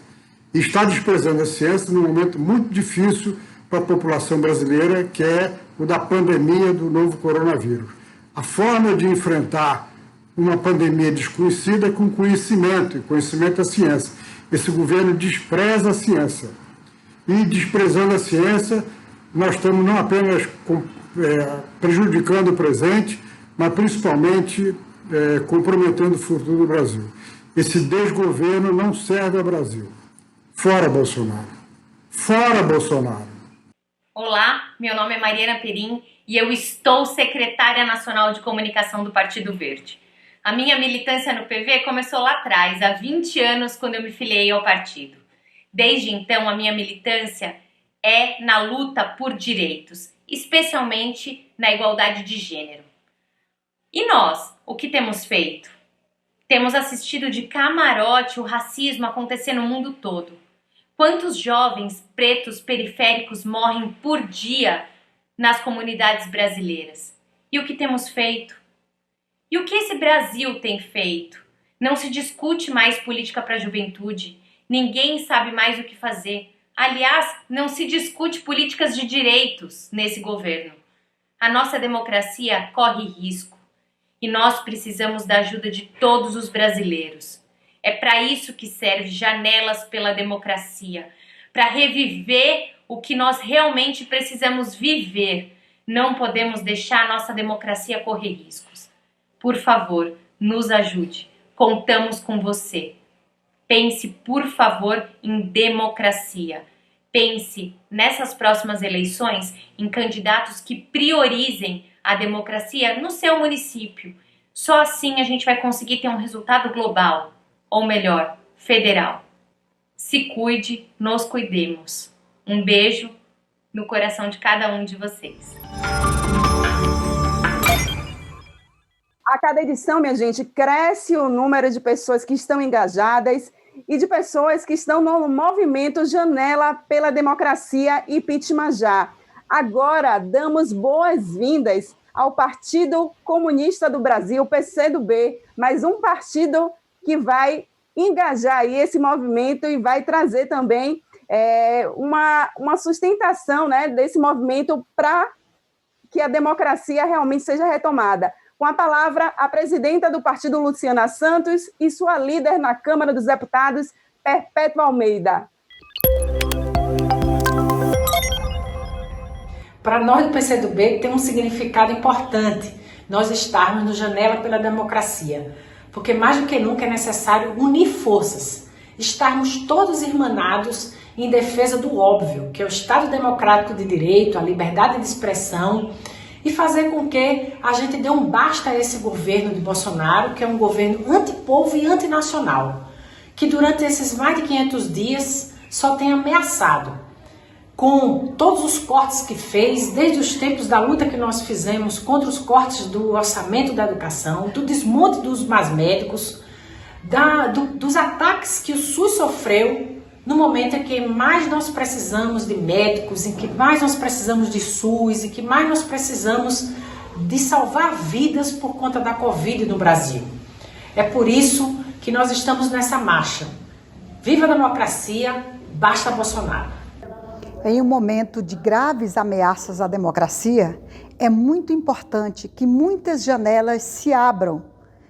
E está desprezando a ciência num momento muito difícil para a população brasileira, que é o da pandemia do novo coronavírus. A forma de enfrentar uma pandemia desconhecida é com conhecimento, e conhecimento é ciência. Esse governo despreza a ciência. E desprezando a ciência, nós estamos não apenas prejudicando o presente, mas principalmente comprometendo o futuro do Brasil. Esse desgoverno não serve ao Brasil. Fora Bolsonaro. Fora Bolsonaro. Olá, meu nome é Mariana Perim e eu estou secretária nacional de comunicação do Partido Verde. A minha militância no PV começou lá atrás, há 20 anos, quando eu me filiei ao partido. Desde então, a minha militância é na luta por direitos, especialmente na igualdade de gênero. E nós, o que temos feito? Temos assistido de camarote o racismo acontecer no mundo todo. Quantos jovens pretos periféricos morrem por dia nas comunidades brasileiras? E o que temos feito? E o que esse Brasil tem feito? Não se discute mais política para a juventude. Ninguém sabe mais o que fazer. Aliás, não se discute políticas de direitos nesse governo. A nossa democracia corre risco. E nós precisamos da ajuda de todos os brasileiros. É para isso que serve Janelas pela Democracia. Para reviver o que nós realmente precisamos viver. Não podemos deixar a nossa democracia correr riscos. Por favor, nos ajude. Contamos com você. Pense, por favor, em democracia. Pense, nessas próximas eleições, em candidatos que priorizem a democracia no seu município. Só assim a gente vai conseguir ter um resultado global, ou melhor, federal. Se cuide, nos cuidemos. Um beijo no coração de cada um de vocês. A cada edição, minha gente, cresce o número de pessoas que estão engajadas e de pessoas que estão no movimento Janela pela Democracia Impeachment Já. Agora, damos boas-vindas ao Partido Comunista do Brasil, PCdoB, mais um partido que vai engajar aí esse movimento e vai trazer também uma sustentação, né, desse movimento para que a democracia realmente seja retomada. Com a palavra, a presidenta do partido, Luciana Santos, e sua líder na Câmara dos Deputados, Perpétua Almeida. Para nós do PCdoB tem um significado importante nós estarmos no Janela pela Democracia, porque mais do que nunca é necessário unir forças, estarmos todos irmanados em defesa do óbvio, que é o Estado Democrático de Direito, a liberdade de expressão, e fazer com que a gente dê um basta a esse governo de Bolsonaro, que é um governo antipovo e antinacional, que durante esses mais de 500 dias só tem ameaçado, com todos os cortes que fez, desde os tempos da luta que nós fizemos contra os cortes do orçamento da educação, do desmonte dos mais médicos, dos ataques que o SUS sofreu no momento em que mais nós precisamos de médicos, em que mais nós precisamos de SUS, em que mais nós precisamos de salvar vidas por conta da Covid no Brasil. É por isso que nós estamos nessa marcha. Viva a democracia, basta Bolsonaro. Em um momento de graves ameaças à democracia, é muito importante que muitas janelas se abram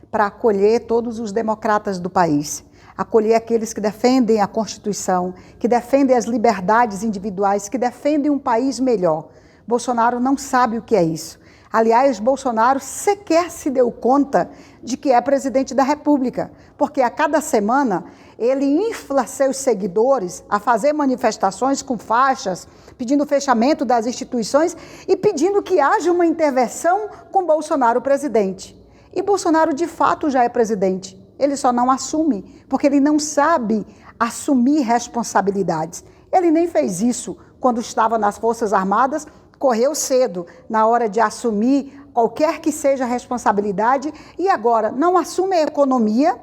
para acolher todos os democratas do país. Acolher aqueles que defendem a Constituição, que defendem as liberdades individuais, que defendem um país melhor. Bolsonaro não sabe o que é isso. Aliás, Bolsonaro sequer se deu conta de que é presidente da República, porque a cada semana ele infla seus seguidores a fazer manifestações com faixas, pedindo o fechamento das instituições e pedindo que haja uma intervenção com Bolsonaro presidente. E Bolsonaro, de fato, já é presidente. Ele só não assume, porque ele não sabe assumir responsabilidades. Ele nem fez isso quando estava nas Forças Armadas, correu cedo na hora de assumir qualquer que seja a responsabilidade e agora não assume a economia,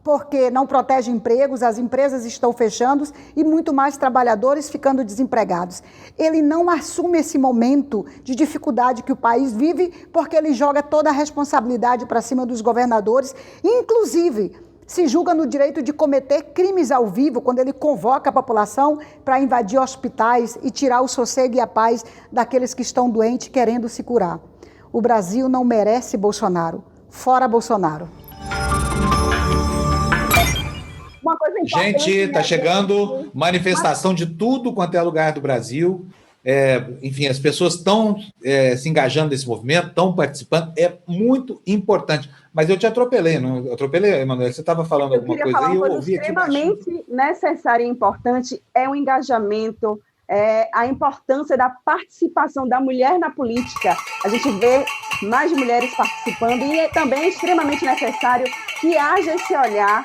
porque não protege empregos, as empresas estão fechando e muito mais trabalhadores ficando desempregados. Ele não assume esse momento de dificuldade que o país vive, porque ele joga toda a responsabilidade para cima dos governadores, inclusive se julga no direito de cometer crimes ao vivo, quando ele convoca a população para invadir hospitais e tirar o sossego e a paz daqueles que estão doentes querendo se curar. O Brasil não merece Bolsonaro. Fora Bolsonaro. Gente, está chegando manifestação de tudo quanto é lugar do Brasil. Enfim, as pessoas estão se engajando nesse movimento, estão participando, é muito importante. Mas eu te atropelei, não atropelei, Emanuel? Você estava falando alguma coisa aí, eu ouvi aqui. Extremamente necessário e importante é o engajamento, a importância da participação da mulher na política. A gente vê mais mulheres participando, e também é extremamente necessário que haja esse olhar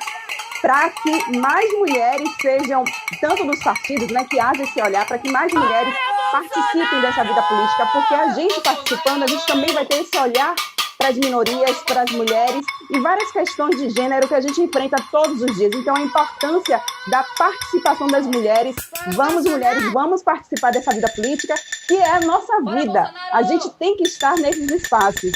para que mais mulheres sejam, tanto dos partidos, né, que haja esse olhar para que mais mulheres participem dessa vida política, porque a gente participando, a gente também vai ter esse olhar para as minorias, para as mulheres e várias questões de gênero que a gente enfrenta todos os dias. Então, a importância da participação das mulheres. Vamos, mulheres, vamos participar dessa vida política, que é a nossa vida. A gente tem que estar nesses espaços.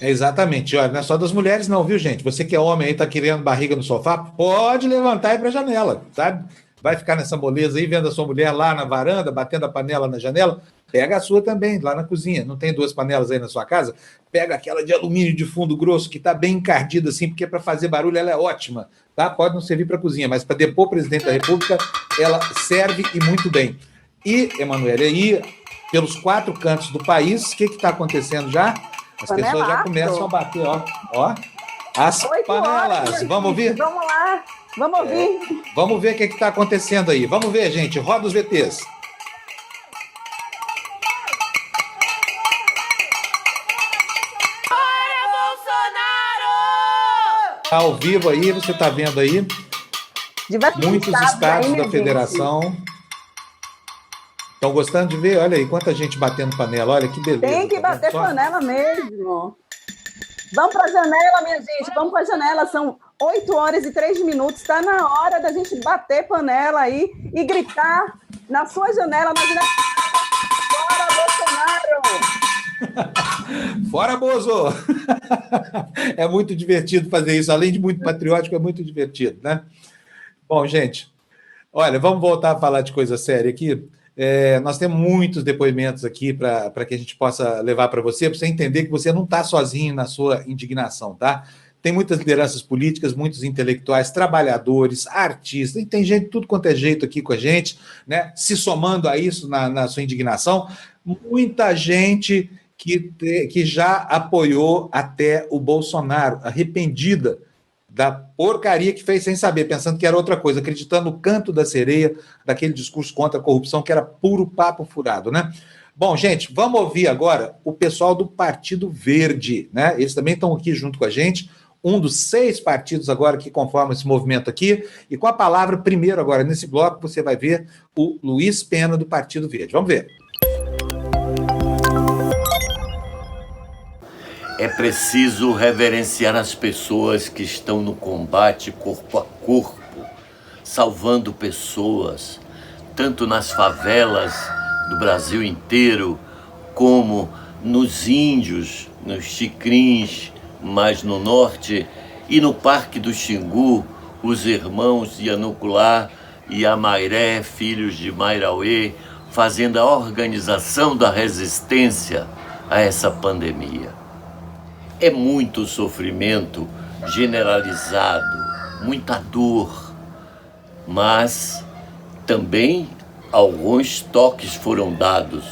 Exatamente. Olha, não é só das mulheres não, viu, gente? Você que é homem aí, tá querendo barriga no sofá, pode levantar e ir para a janela, sabe? Vai ficar nessa moleza aí, vendo a sua mulher lá na varanda, batendo a panela na janela, pega a sua também, lá na cozinha. Não tem 2 panelas aí na sua casa? Pega aquela de alumínio de fundo grosso, que está bem encardida assim, porque para fazer barulho ela é ótima, tá? Pode não servir para cozinha, mas para depor o presidente da República, ela serve e muito bem. E, Emanuele, aí, pelos 4 cantos do país, o que está acontecendo já? As pessoas já começam a bater, ó. As panelas. Vamos ouvir? Vamos lá, vamos ouvir. Vamos ver o que está acontecendo aí. Vamos ver, gente. Roda os VTs. Ao vivo aí, você está vendo aí. Muitos estados da federação. Estão gostando de ver? Olha aí, quanta gente batendo panela. Olha que beleza. Tem que bater panela mesmo. Vamos para a janela, minha gente. Vamos para a janela. São 8h03. Está na hora da gente bater panela aí e gritar na sua janela, na janela. Fora Bolsonaro! Fora Bozo! É muito divertido fazer isso. Além de muito patriótico, é muito divertido, né? Bom, gente, olha, vamos voltar a falar de coisa séria aqui. Nós temos muitos depoimentos aqui para que a gente possa levar para você entender que você não está sozinho na sua indignação, tá? Tem muitas lideranças políticas, muitos intelectuais, trabalhadores, artistas, e tem gente de tudo quanto é jeito aqui com a gente, né? Se somando a isso na sua indignação, muita gente que já apoiou até o Bolsonaro, arrependida da porcaria que fez sem saber, pensando que era outra coisa, acreditando no canto da sereia daquele discurso contra a corrupção, que era puro papo furado, né? Bom, gente, vamos ouvir agora o pessoal do Partido Verde, né? Eles também estão aqui junto com a gente, um dos 6 partidos agora que conformam esse movimento aqui, e com a palavra, primeiro agora, nesse bloco, você vai ver o Luiz Pena, do Partido Verde. Vamos ver. É preciso reverenciar as pessoas que estão no combate corpo a corpo, salvando pessoas, tanto nas favelas do Brasil inteiro, como nos índios, nos xicrins, mais no norte, e no Parque do Xingu, os irmãos Yanuculá e Amairé, filhos de Mairauê, fazendo a organização da resistência a essa pandemia. É muito sofrimento generalizado, muita dor, mas também alguns toques foram dados.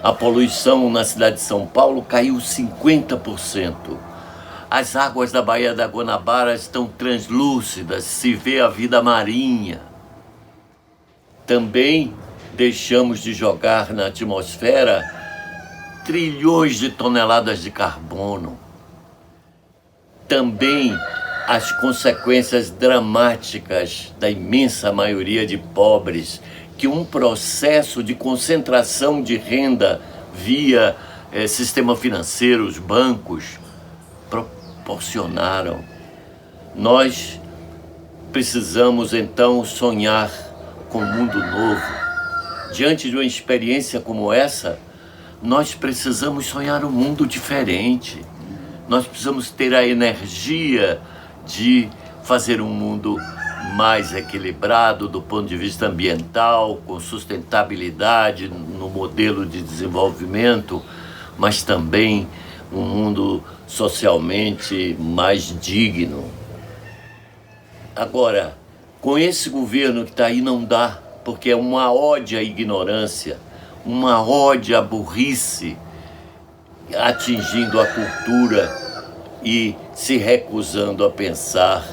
A poluição na cidade de São Paulo caiu 50%. As águas da Baía da Guanabara estão translúcidas, se vê a vida marinha. Também deixamos de jogar na atmosfera trilhões de toneladas de carbono. Também as consequências dramáticas da imensa maioria de pobres que um processo de concentração de renda via sistema financeiro, os bancos, proporcionaram. Nós precisamos, então, sonhar com um mundo novo. Diante de uma experiência como essa, nós precisamos sonhar um mundo diferente. Nós precisamos ter a energia de fazer um mundo mais equilibrado do ponto de vista ambiental, com sustentabilidade no modelo de desenvolvimento, mas também um mundo socialmente mais digno. Agora, com esse governo que está aí não dá, porque é uma ode à ignorância, uma ode à burrice, atingindo a cultura e se recusando a pensar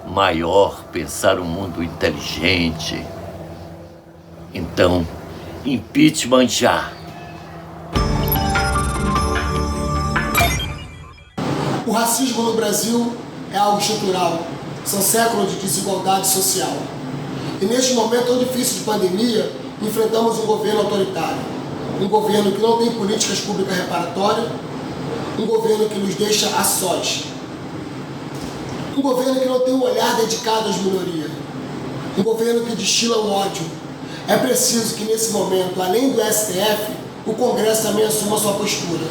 maior, pensar um mundo inteligente. Então, impeachment já. racismo no Brasil é algo estrutural. São séculos de desigualdade social. E neste momento tão difícil de pandemia, enfrentamos um governo autoritário. Um governo que não tem políticas públicas reparatórias. Um governo que nos deixa a sós. Um governo que não tem um olhar dedicado às minorias. Um governo que destila o ódio. É preciso que nesse momento, além do STF, o Congresso também assuma sua postura.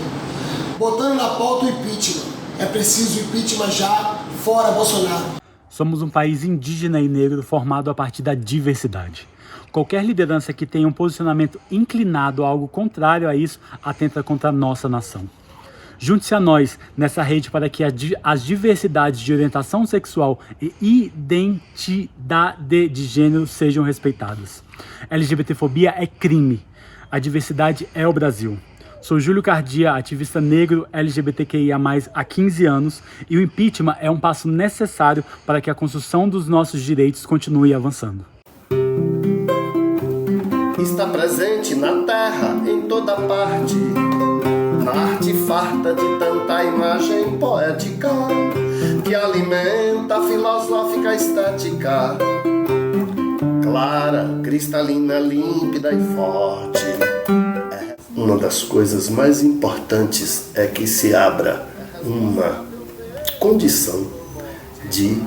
Botando na pauta o impeachment. É preciso o impeachment já, fora Bolsonaro. Somos um país indígena e negro formado a partir da diversidade. Qualquer liderança que tenha um posicionamento inclinado a algo contrário a isso atenta contra a nossa nação. Junte-se a nós nessa rede para que as diversidades de orientação sexual e identidade de gênero sejam respeitadas. LGBTfobia é crime. A diversidade é o Brasil. Sou Júlio Cardia, ativista negro LGBTQIA+, há 15 anos, e o impeachment é um passo necessário para que a construção dos nossos direitos continue avançando. Está presente na terra, em toda parte, na arte farta de tanta imagem poética, que alimenta a filosófica estética, clara, cristalina, límpida e forte. Uma das coisas mais importantes é que se abra uma condição de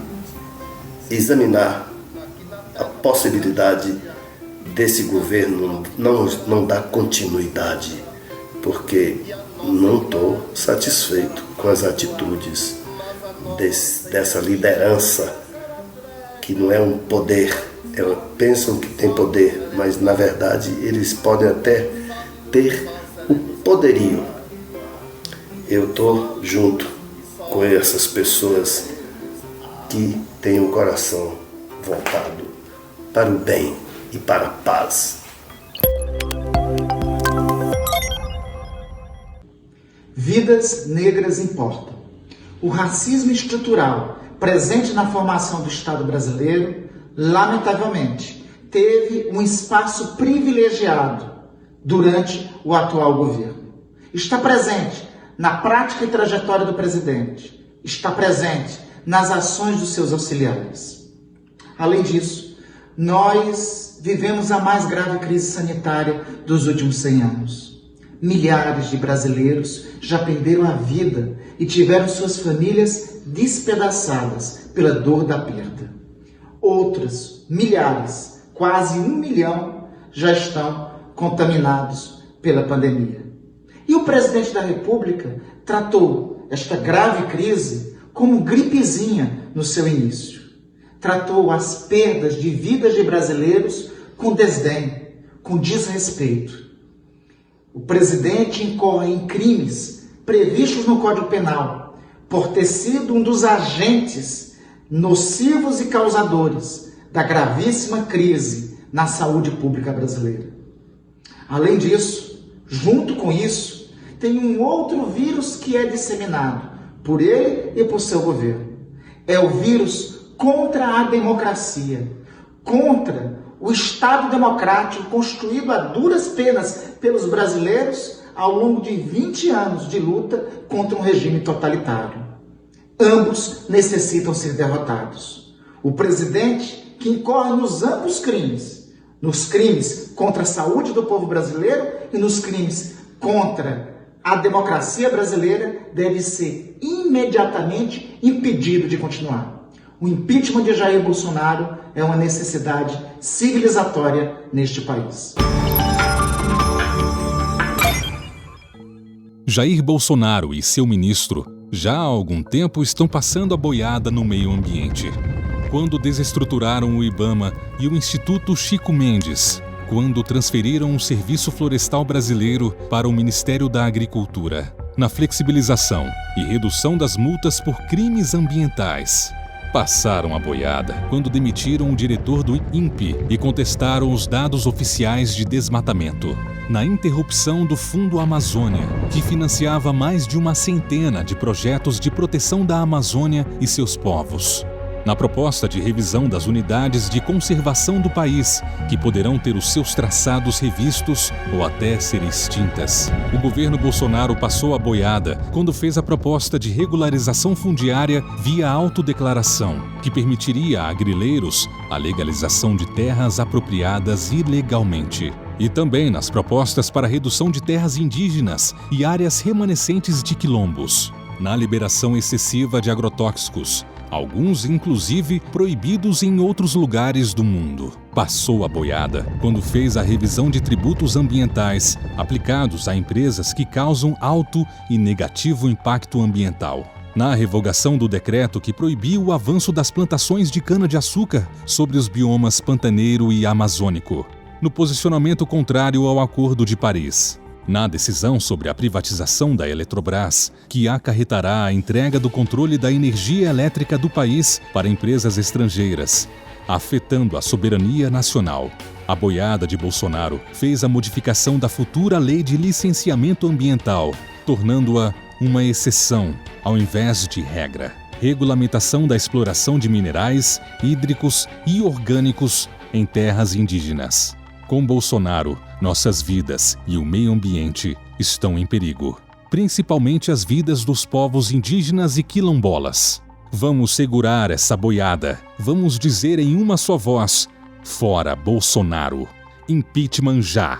examinar a possibilidade desse governo não dar continuidade, porque não estou satisfeito com as atitudes dessa liderança, que não é um poder. Pensam que tem poder, mas na verdade eles podem até ter o poderio. Eu estou junto com essas pessoas que têm o coração voltado para o bem e para a paz. Vidas negras importam. O racismo estrutural presente na formação do Estado brasileiro, lamentavelmente, teve um espaço privilegiado durante o atual governo. Está presente na prática e trajetória do presidente. Está presente nas ações dos seus auxiliares. Além disso, nós vivemos a mais grave crise sanitária dos últimos 100 anos. Milhares de brasileiros já perderam a vida e tiveram suas famílias despedaçadas pela dor da perda. Outras, milhares, quase 1 milhão, já estão contaminados pela pandemia. E o presidente da República tratou esta grave crise como gripezinha no seu início. Tratou as perdas de vidas de brasileiros com desdém, com desrespeito. O presidente incorre em crimes previstos no Código Penal por ter sido um dos agentes nocivos e causadores da gravíssima crise na saúde pública brasileira. Além disso, junto com isso, tem um outro vírus que é disseminado por ele e por seu governo. É o vírus contra a democracia, contra o Estado democrático construído a duras penas pelos brasileiros ao longo de 20 anos de luta contra um regime totalitário. Ambos necessitam ser derrotados. O presidente, que incorre nos ambos crimes, nos crimes contra a saúde do povo brasileiro e nos crimes contra a democracia brasileira, deve ser imediatamente impedido de continuar. O impeachment de Jair Bolsonaro é uma necessidade civilizatória neste país. Jair Bolsonaro e seu ministro já há algum tempo estão passando a boiada no meio ambiente. Quando desestruturaram o IBAMA e o Instituto Chico Mendes, quando transferiram o Serviço Florestal Brasileiro para o Ministério da Agricultura, na flexibilização e redução das multas por crimes ambientais. Passaram a boiada quando demitiram o diretor do INPE e contestaram os dados oficiais de desmatamento. Na interrupção do Fundo Amazônia, que financiava mais de 100 de projetos de proteção da Amazônia e seus povos. na proposta de revisão das unidades de conservação do país, que poderão ter os seus traçados revistos ou até ser extintas. O governo Bolsonaro passou a boiada quando fez a proposta de regularização fundiária via autodeclaração, que permitiria a grileiros a legalização de terras apropriadas ilegalmente. E também nas propostas para redução de terras indígenas e áreas remanescentes de quilombos, na liberação excessiva de agrotóxicos, alguns inclusive proibidos em outros lugares do mundo. Passou a boiada quando fez a revisão de tributos ambientais aplicados a empresas que causam alto e negativo impacto ambiental. Na revogação do decreto que proibiu o avanço das plantações de cana-de-açúcar sobre os biomas pantaneiro e amazônico. No posicionamento contrário ao Acordo de Paris. Na decisão sobre a privatização da Eletrobras, que acarretará a entrega do controle da energia elétrica do país para empresas estrangeiras, afetando a soberania nacional. A boiada de Bolsonaro fez a modificação da futura lei de licenciamento ambiental, tornando-a uma exceção ao invés de regra. Regulamentação da exploração de minerais, hídricos e orgânicos em terras indígenas. Com Bolsonaro, nossas vidas e o meio ambiente estão em perigo, principalmente as vidas dos povos indígenas e quilombolas. Vamos segurar essa boiada. Vamos dizer em uma só voz: fora Bolsonaro. Impeachment já.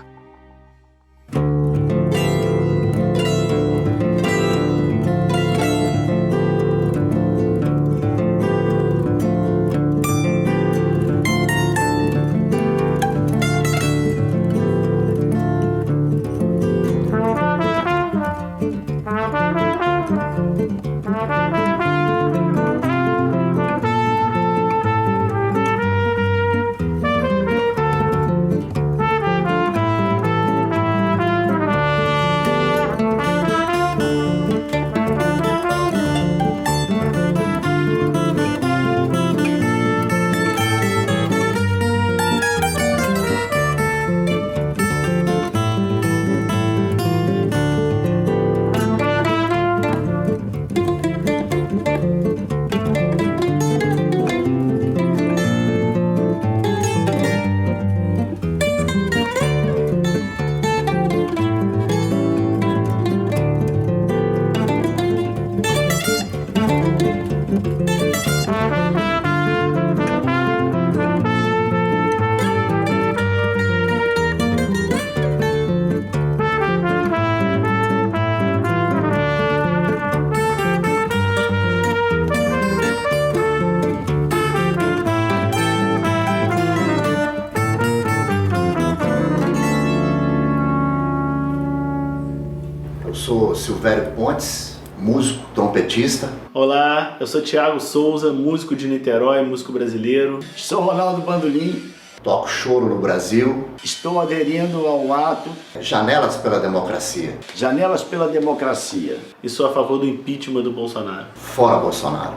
Sou Silvério Pontes, músico, trompetista. Olá, eu sou Thiago Souza, músico de Niterói, músico brasileiro. Sou Ronaldo Bandolim, toco choro no Brasil. Estou aderindo ao ato Janelas pela Democracia. Janelas pela Democracia. E sou a favor do impeachment do Bolsonaro. Fora Bolsonaro.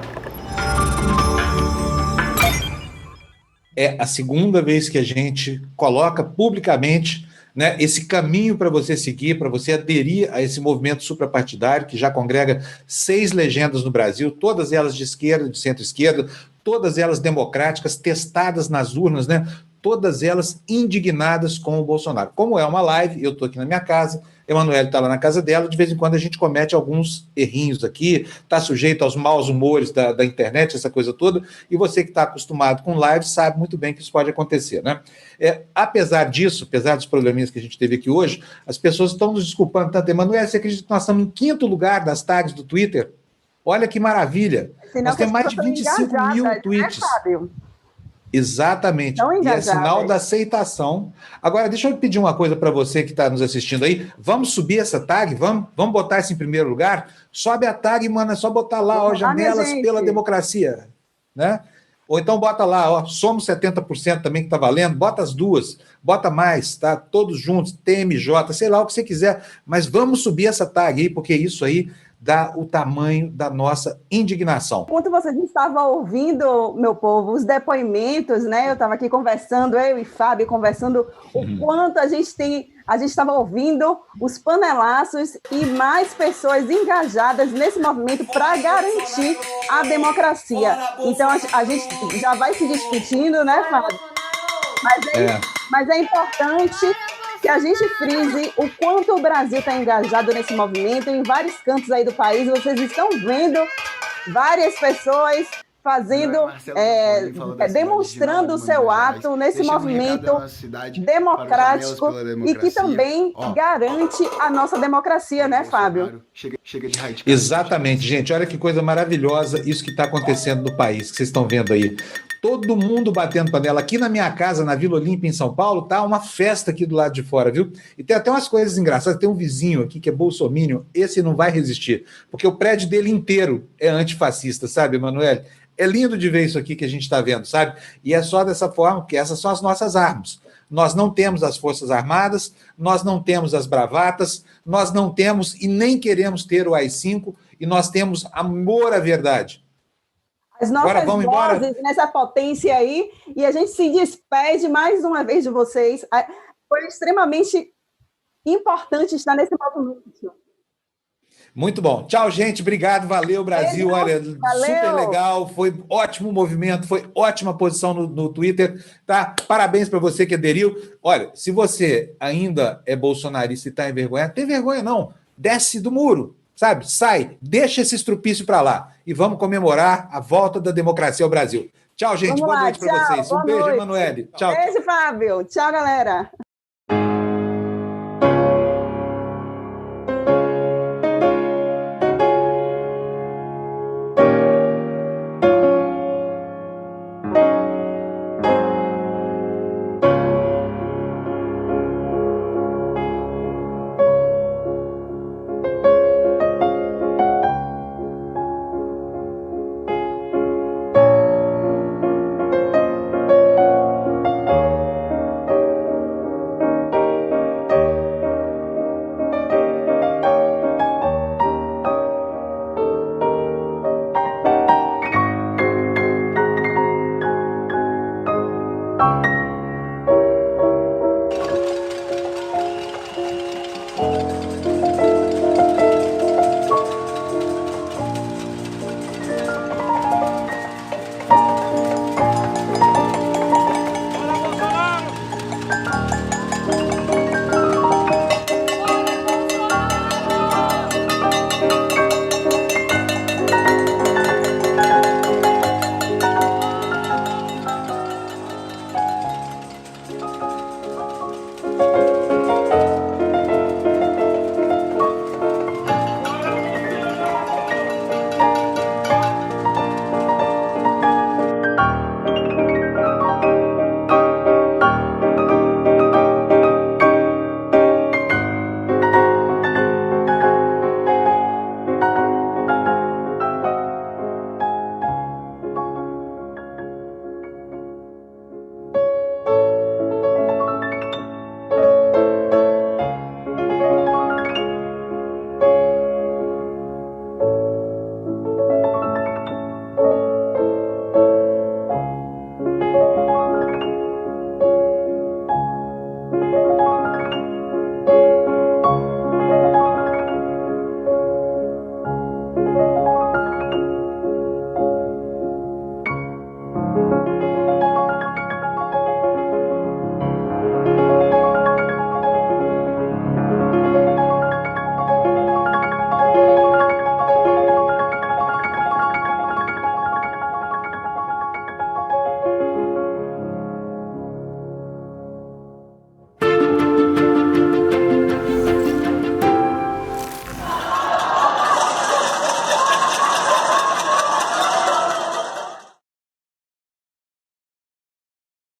É a segunda vez que a gente coloca publicamente, né, esse caminho para você seguir, para você aderir a esse movimento suprapartidário que já congrega 6 legendas no Brasil, todas elas de esquerda, de centro-esquerda, todas elas democráticas, testadas nas urnas, né, todas elas indignadas com o Bolsonaro. Como é uma live, eu estou aqui na minha casa, Emanuele está lá na casa dela, de vez em quando a gente comete alguns errinhos aqui, está sujeito aos maus humores da internet, essa coisa toda, e você que está acostumado com live sabe muito bem que isso pode acontecer, né? Apesar disso, apesar dos probleminhas que a gente teve aqui hoje, as pessoas estão nos desculpando tanto. Emanuele, você acredita que nós estamos em 5º lugar das tags do Twitter? Olha que maravilha! Nós temos mais de 25 mil tweets. Fábio? Exatamente, e é sinal da aceitação. Agora, deixa eu pedir uma coisa para você que está nos assistindo aí, vamos subir essa tag, vamos botar isso em primeiro lugar? Sobe a tag, mano, é só botar lá, ó, Janelas pela Democracia, né? Ou então bota lá, ó, somos 70% também que está valendo, bota as duas, bota mais, tá? Todos juntos, TMJ, sei lá o que você quiser, mas vamos subir essa tag aí, porque isso aí dá o tamanho da nossa indignação. Enquanto vocês estavam ouvindo, meu povo, os depoimentos, né? Eu estava aqui conversando, eu e Fábio conversando o quanto a gente tem a gente estava ouvindo os panelaços e mais pessoas engajadas nesse movimento para garantir a democracia. Então, a gente já vai se discutindo, né, Fábio? Mas é importante que a gente frise o quanto o Brasil está engajado nesse movimento. Em vários cantos aí do país, vocês estão vendo várias pessoas fazendo, demonstrando o seu ato nesse movimento democrático e que também garante a nossa democracia, né, Fábio? Exatamente, gente. Olha que coisa maravilhosa isso que está acontecendo no país, que vocês estão vendo aí. Todo mundo batendo panela. Aqui na minha casa, na Vila Olímpia, em São Paulo, tá uma festa aqui do lado de fora, viu? E tem até umas coisas engraçadas. Tem um vizinho aqui que é bolsominion, esse não vai resistir, porque o prédio dele inteiro é antifascista, sabe, Emanuele? É lindo de ver isso aqui que a gente está vendo, sabe? E é só dessa forma, que essas são as nossas armas. Nós não temos as Forças Armadas, nós não temos as bravatas, nós não temos e nem queremos ter o AI-5, e nós temos amor à verdade. As nossas vozes nessa potência aí, e a gente se despede mais uma vez de vocês. Foi extremamente importante estar nesse movimento. Muito bom. Tchau, gente. Obrigado. Valeu, Brasil. Olha, super legal. Foi ótimo movimento, foi ótima posição no Twitter. Tá? Parabéns para você que aderiu. Olha, se você ainda é bolsonarista e está envergonhado, tem vergonha não. Desce do muro. Sabe? Sai, deixa esse estrupício para lá e vamos comemorar a volta da democracia ao Brasil. Tchau, gente. Boa noite para vocês. Um beijo, Emanuele. Tchau. Beijo, Fábio. Tchau, galera.